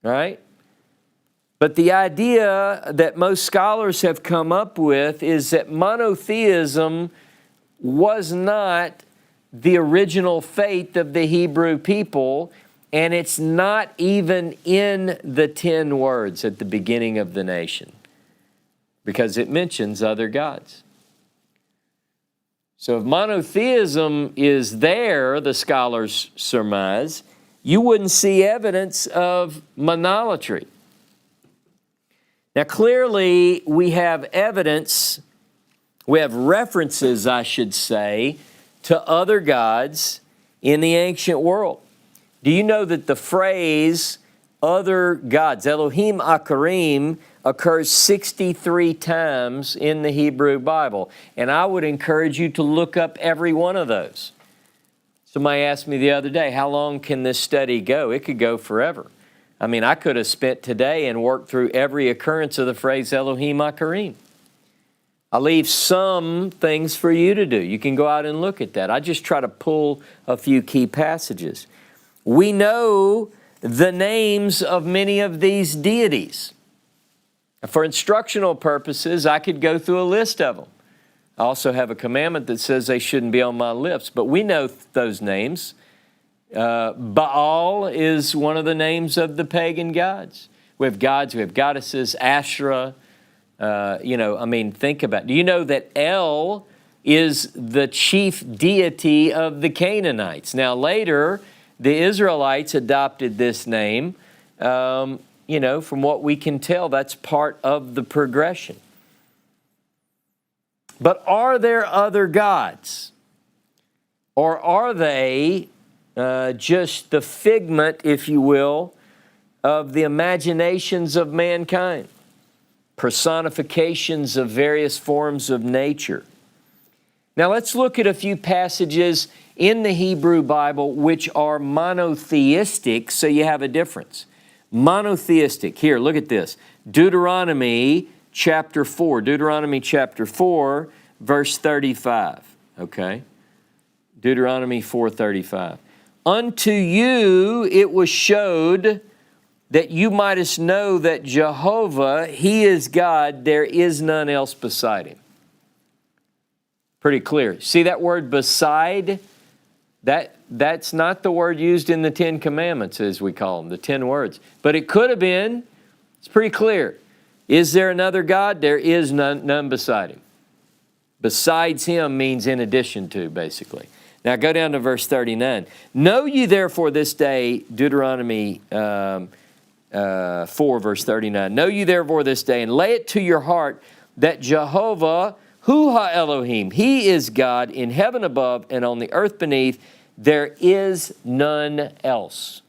Right? But the idea that most scholars have come up with is that monotheism was not the original faith of the Hebrew people, and it's not even in the 10 words at the beginning of the nation, because it mentions other gods. So if monotheism is there, the scholars surmise, you wouldn't see evidence of monolatry. Now clearly we have evidence, we have references, I should say, to other gods in the ancient world. Do you know that the phrase other gods, Elohim Akarim, occurs 63 times in the Hebrew Bible. And I would encourage you to look up every one of those. Somebody asked me the other day, how long can this study go? It could go forever. I mean, I could have spent today and worked through every occurrence of the phrase Elohim HaKarim. I leave some things for you to do. You can go out and look at that. I just try to pull a few key passages. We know the names of many of these deities. For instructional purposes, I could go through a list of them. I also have a commandment that says they shouldn't be on my lips, but we know those names. Baal is one of the names of the pagan gods. We have gods, we have goddesses, Asherah. Think about it. Do you know that El is the chief deity of the Canaanites? Now, later, the Israelites adopted this name. From what we can tell, that's part of the progression. But are there other gods? Or are they just the figment, if you will, of the imaginations of mankind? Personifications of various forms of nature. Now let's look at a few passages in the Hebrew Bible which are monotheistic, so you have a difference. Monotheistic. Here, look at this. Deuteronomy chapter 4. Deuteronomy chapter 4, verse 35. Okay? Deuteronomy 4:35. Unto you it was showed that you mightest know that Jehovah, He is God, there is none else beside Him. Pretty clear. See that word beside? That's not the word used in the 10 Commandments, as we call them, the 10 words. But it could have been. It's pretty clear. Is there another God? There is none beside Him. Besides Him means in addition to, basically. Now go down to verse 39. Know ye therefore this day, Deuteronomy 4, verse 39. Know you therefore this day, and lay it to your heart, that Jehovah, Hu Ha-Elohim, He is God in heaven above and on the earth beneath. There is none else.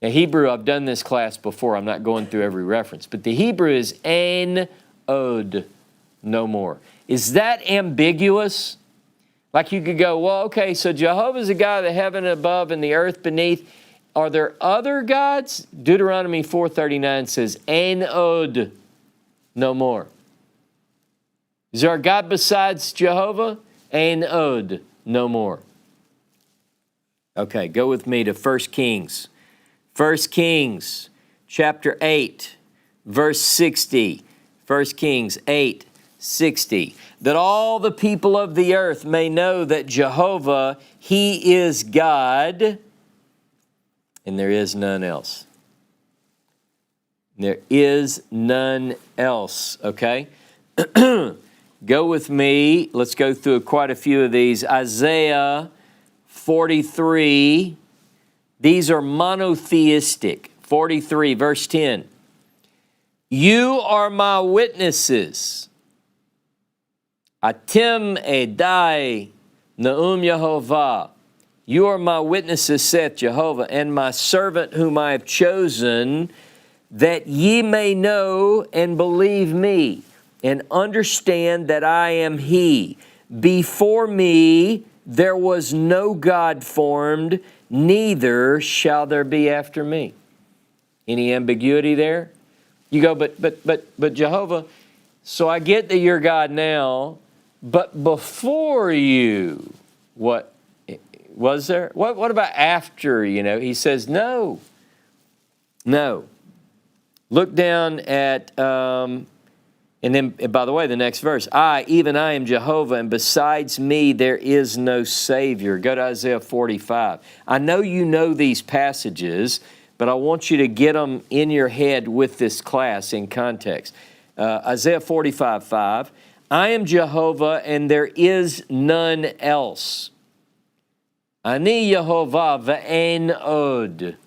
Now Hebrew, I've done this class before. I'm not going through every reference. But the Hebrew is Ein Od, no more. Is that ambiguous? Like you could go, well, okay, so Jehovah's a God of the heaven above and the earth beneath. Are there other gods? Deuteronomy 4:39 says, Ein Od, no more. Is there a God besides Jehovah? Ein Od, no more. Okay, go with me to 1 Kings. 1 Kings chapter 8, verse 60. 1 Kings 8, 60. That all the people of the earth may know that Jehovah, He is God, and there is none else. There is none else, okay? Go with me. Let's go through quite a few of these. Isaiah 43. These are monotheistic. 43, verse 10. You are my witnesses. Atim edai naum Yehovah. You are my witnesses, saith Jehovah, and my servant whom I have chosen, that ye may know and believe me, and understand that I am He. Before me there was no God formed, neither shall there be after me. Any ambiguity there? You go, but Jehovah, so I get that you're God now, but before you, what was there? What about after, He says, no. Look down at, and then, by the way, the next verse. Even I am Jehovah, and besides me there is no Savior. Go to Isaiah 45. I know you know these passages, but I want you to get them in your head with this class in context. Isaiah 45, 5. I am Jehovah, and there is none else. Ani Yehovah ve'en od.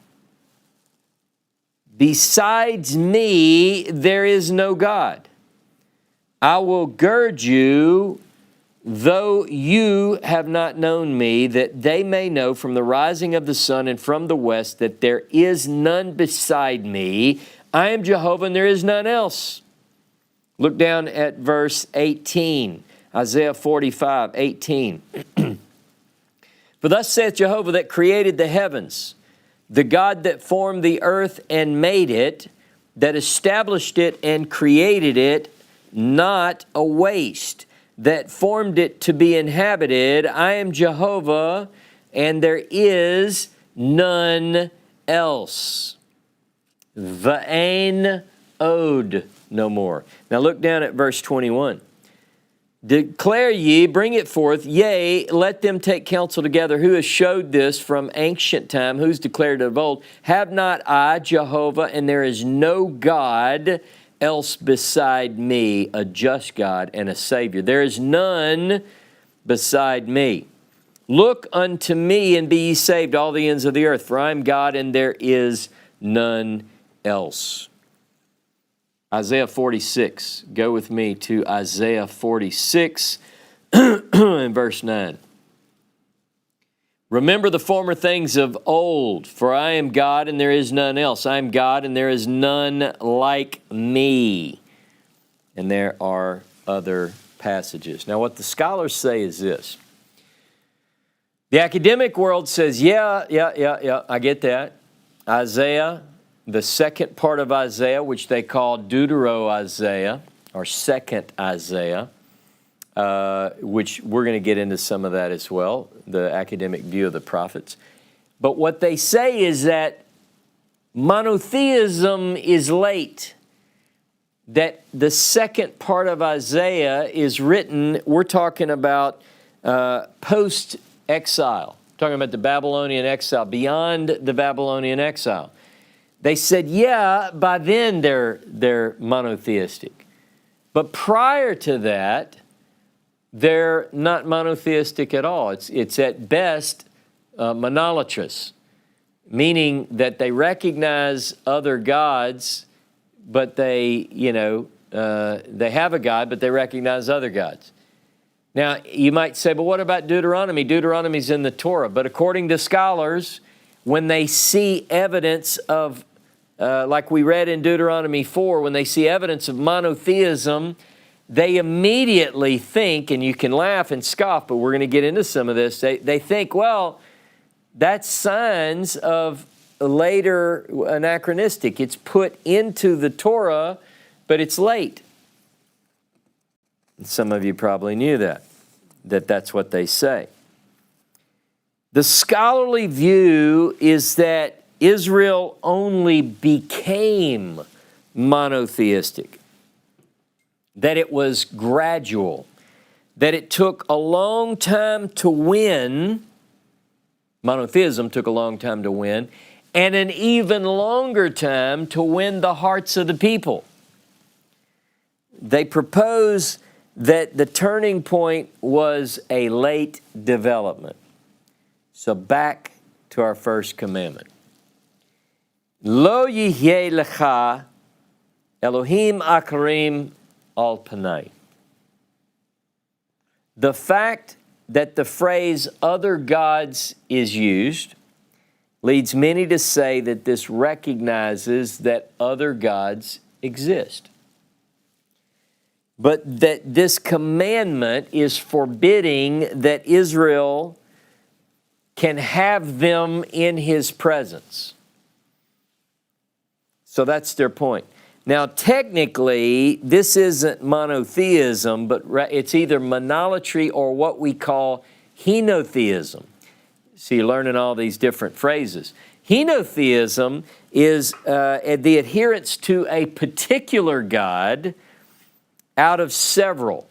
Besides me, there is no God. I will gird you, though you have not known me, that they may know from the rising of the sun and from the west that there is none beside me. I am Jehovah and there is none else. Look down at verse 18, Isaiah 45, 18. For thus saith Jehovah that created the heavens, the God that formed the earth and made it, that established it and created it, not a waste, that formed it to be inhabited. I am Jehovah, and there is none else. Va'ain od no more. Now look down at verse 21. Declare ye, bring it forth, yea, let them take counsel together. Who has showed this from ancient time? Who's declared it of old? Have not I, Jehovah, and there is no God else beside me, a just God and a Savior. There is none beside me. Look unto me and be ye saved, all the ends of the earth, for I am God and there is none else. Isaiah 46. Go with me to Isaiah 46 and verse 9. Remember the former things of old, for I am God and there is none else. I am God and there is none like me. And there are other passages. Now what the scholars say is this. The academic world says, yeah, I get that. Isaiah, the second part of Isaiah, which they call Deutero-Isaiah, or second Isaiah, which we're going to get into some of that as well, the academic view of the prophets. But what they say is that monotheism is late, that the second part of Isaiah is written, we're talking about post-exile, talking about the Babylonian exile, beyond the Babylonian exile. They said, yeah, by then they're monotheistic. But prior to that, they're not monotheistic at all. It's at best monolatrous, meaning that they recognize other gods, but they have a God, but they recognize other gods. Now, you might say, but what about Deuteronomy? Deuteronomy's in the Torah. But according to scholars, when they see evidence of, like we read in Deuteronomy 4, when they see evidence of monotheism, they immediately think, and you can laugh and scoff, but we're going to get into some of this, they think, well, that's signs of later anachronistic. It's put into the Torah, but it's late. Some of you probably knew that's what they say. The scholarly view is that Israel only became monotheistic, that it was gradual, that it took a long time to win, monotheism took a long time to win, and an even longer time to win the hearts of the people. They propose that the turning point was a late development. So back to our first commandment. Lo yihyeh lecha Elohim akarim al panai. The fact that the phrase other gods is used leads many to say that this recognizes that other gods exist. But that this commandment is forbidding that Israel can have them in his presence. So that's their point. Now, technically, this isn't monotheism, but it's either monolatry or what we call henotheism. So you're learning all these different phrases. Henotheism is the adherence to a particular God out of several.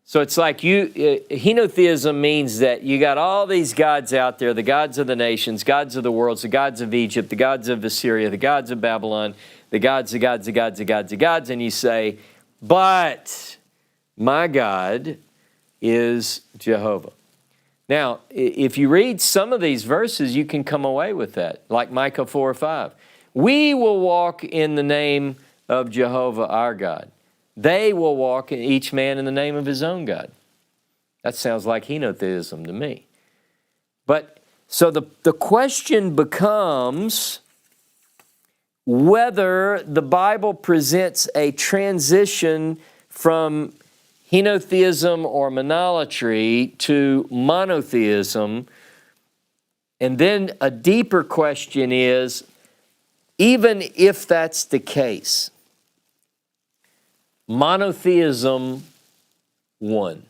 So it's like henotheism means that you got all these gods out there, the gods of the nations, gods of the worlds, the gods of Egypt, the gods of Assyria, the gods of Babylon, the gods, and you say, but my God is Jehovah. Now, if you read some of these verses, you can come away with that, like Micah 4:5. We will walk in the name of Jehovah our God. They will walk, each man in the name of his own God. That sounds like henotheism to me. But so the question becomes, whether the Bible presents a transition from henotheism or monolatry to monotheism. And then a deeper question is, even if that's the case, monotheism won.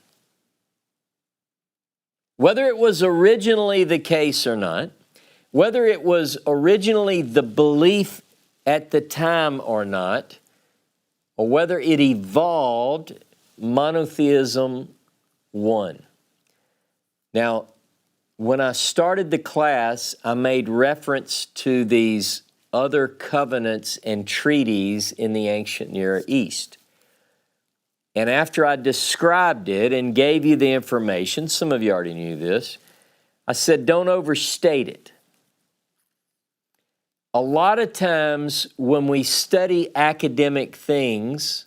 Whether it was originally the case or not, whether it was originally the belief at the time or not, or whether it evolved, monotheism won. Now, when I started the class, I made reference to these other covenants and treaties in the ancient Near East. And after I described it and gave you the information, some of you already knew this, I said, don't overstate it. A lot of times when we study academic things,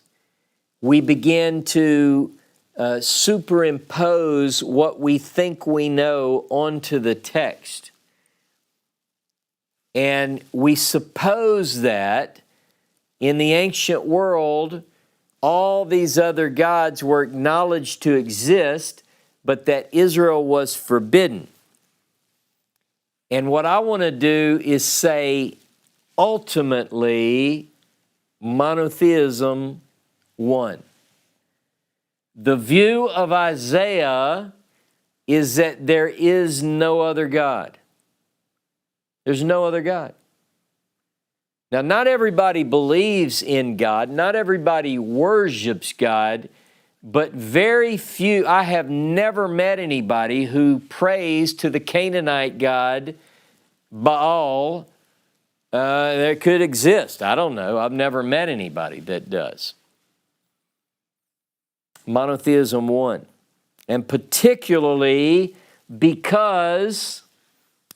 we begin to superimpose what we think we know onto the text. And we suppose that in the ancient world, all these other gods were acknowledged to exist, but that Israel was forbidden. And what I want to do is say, ultimately, monotheism won. The view of Isaiah is that there is no other God. There's no other God. Now, not everybody believes in God, not everybody worships God, but very few, I have never met anybody who prays to the Canaanite god Baal that could exist. I don't know. I've never met anybody that does. Monotheism won, and particularly because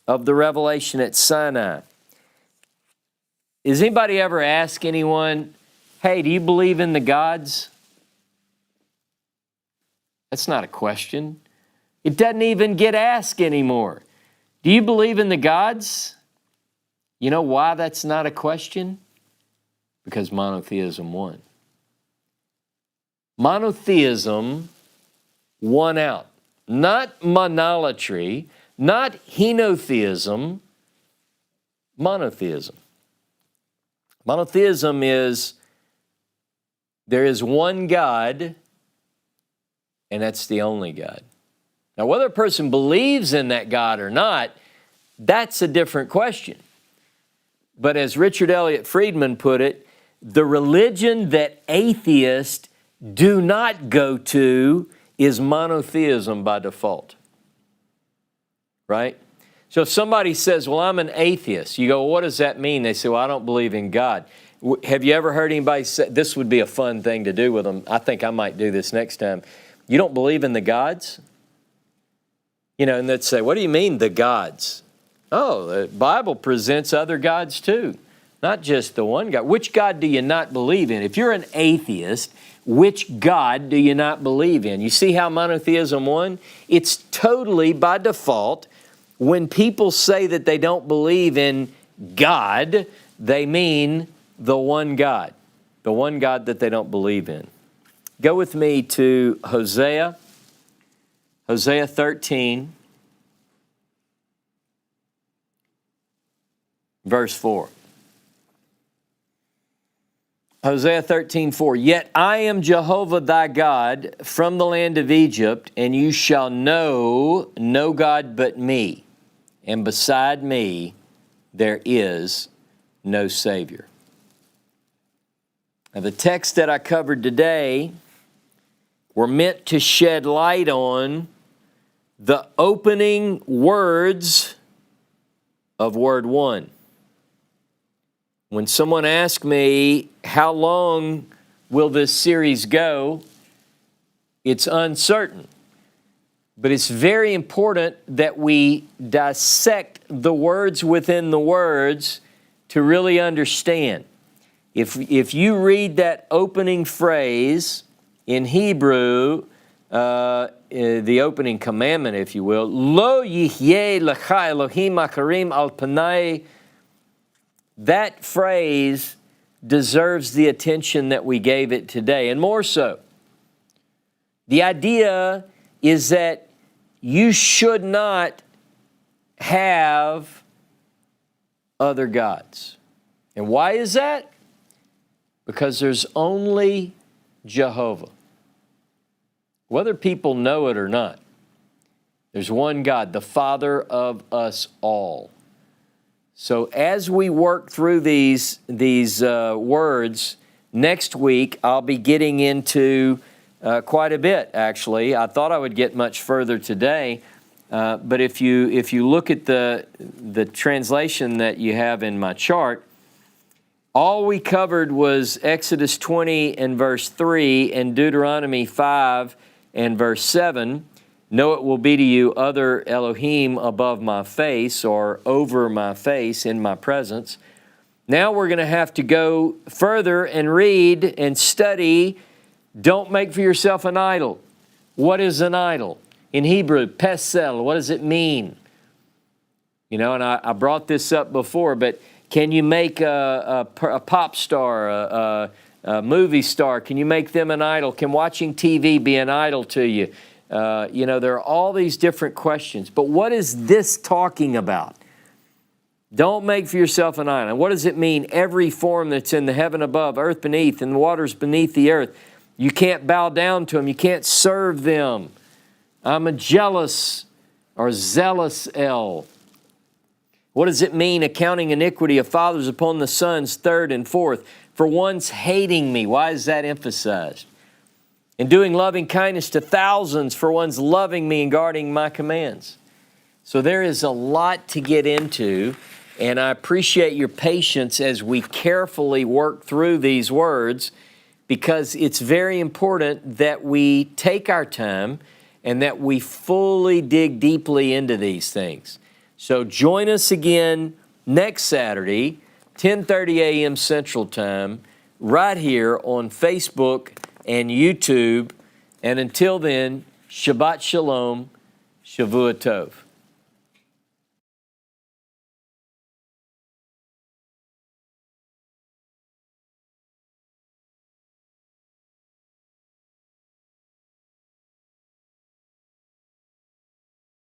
of the revelation at Sinai. Has anybody ever asked anyone, hey, do you believe in the gods? That's not a question. It doesn't even get asked anymore. Do you believe in the gods? You know why that's not a question? Because monotheism won. Monotheism won out. Not monolatry, not henotheism, monotheism. Monotheism is there is one God, and that's the only God. Now, whether a person believes in that God or not, that's a different question. But as Richard Elliott Friedman put it, the religion that atheists do not go to is monotheism by default. Right? So if somebody says, well, I'm an atheist, you go, well, what does that mean? They say, well, I don't believe in God. Have you ever heard anybody say, this would be a fun thing to do with them. I think I might do this next time. You don't believe in the gods? You know, and they'd say, what do you mean the gods? Oh, the Bible presents other gods too, not just the one God. Which God do you not believe in? If you're an atheist, which God do you not believe in? You see how monotheism won? It's totally by default. When people say that they don't believe in God, they mean the one God that they don't believe in. Go with me to Hosea 13, verse 4. Hosea 13:4. Yet I am Jehovah thy God from the land of Egypt, and you shall know no God but me, and beside me there is no Savior. Now, the text that I covered today were meant to shed light on the opening words of word one. When someone asks me, how long will this series go? It's uncertain. But it's very important that we dissect the words within the words to really understand. If you read that opening phrase in Hebrew, the opening commandment, if you will, Lo yihyeh lecha Elohim acharim al panai that phrase deserves the attention that we gave it today, and more so. The idea is that you should not have other gods. And why is that? Because there's only Jehovah. Whether people know it or not, there's one God, the Father of us all. So as we work through these words, next week I'll be getting into quite a bit, actually. I thought I would get much further today, but if you look at the translation that you have in my chart, all we covered was Exodus 20 and verse 3 and Deuteronomy 5 and verse 7. No, it will be to you other Elohim above my face or over my face in my presence. Now we're going to have to go further and read and study. Don't make for yourself an idol. What is an idol? In Hebrew, pesel, what does it mean? You know, and I brought this up before, but can you make a pop star, a movie star, can you make them an idol? Can watching TV be an idol to you? You know, there are all these different questions. But what is this talking about? Don't make for yourself an idol. What does it mean? Every form that's in the heaven above, earth beneath, and the waters beneath the earth. You can't bow down to them. You can't serve them. I'm a jealous or zealous El. What does it mean, accounting iniquity of fathers upon the sons, third and fourth? For one's hating me. Why is that emphasized? And doing loving kindness to thousands, for one's loving me and guarding my commands. So there is a lot to get into, and I appreciate your patience as we carefully work through these words, because it's very important that we take our time and that we fully dig deeply into these things. So join us again next Saturday, 10:30 a.m. Central Time, right here on Facebook and YouTube. And until then, Shabbat Shalom, Shavua Tov.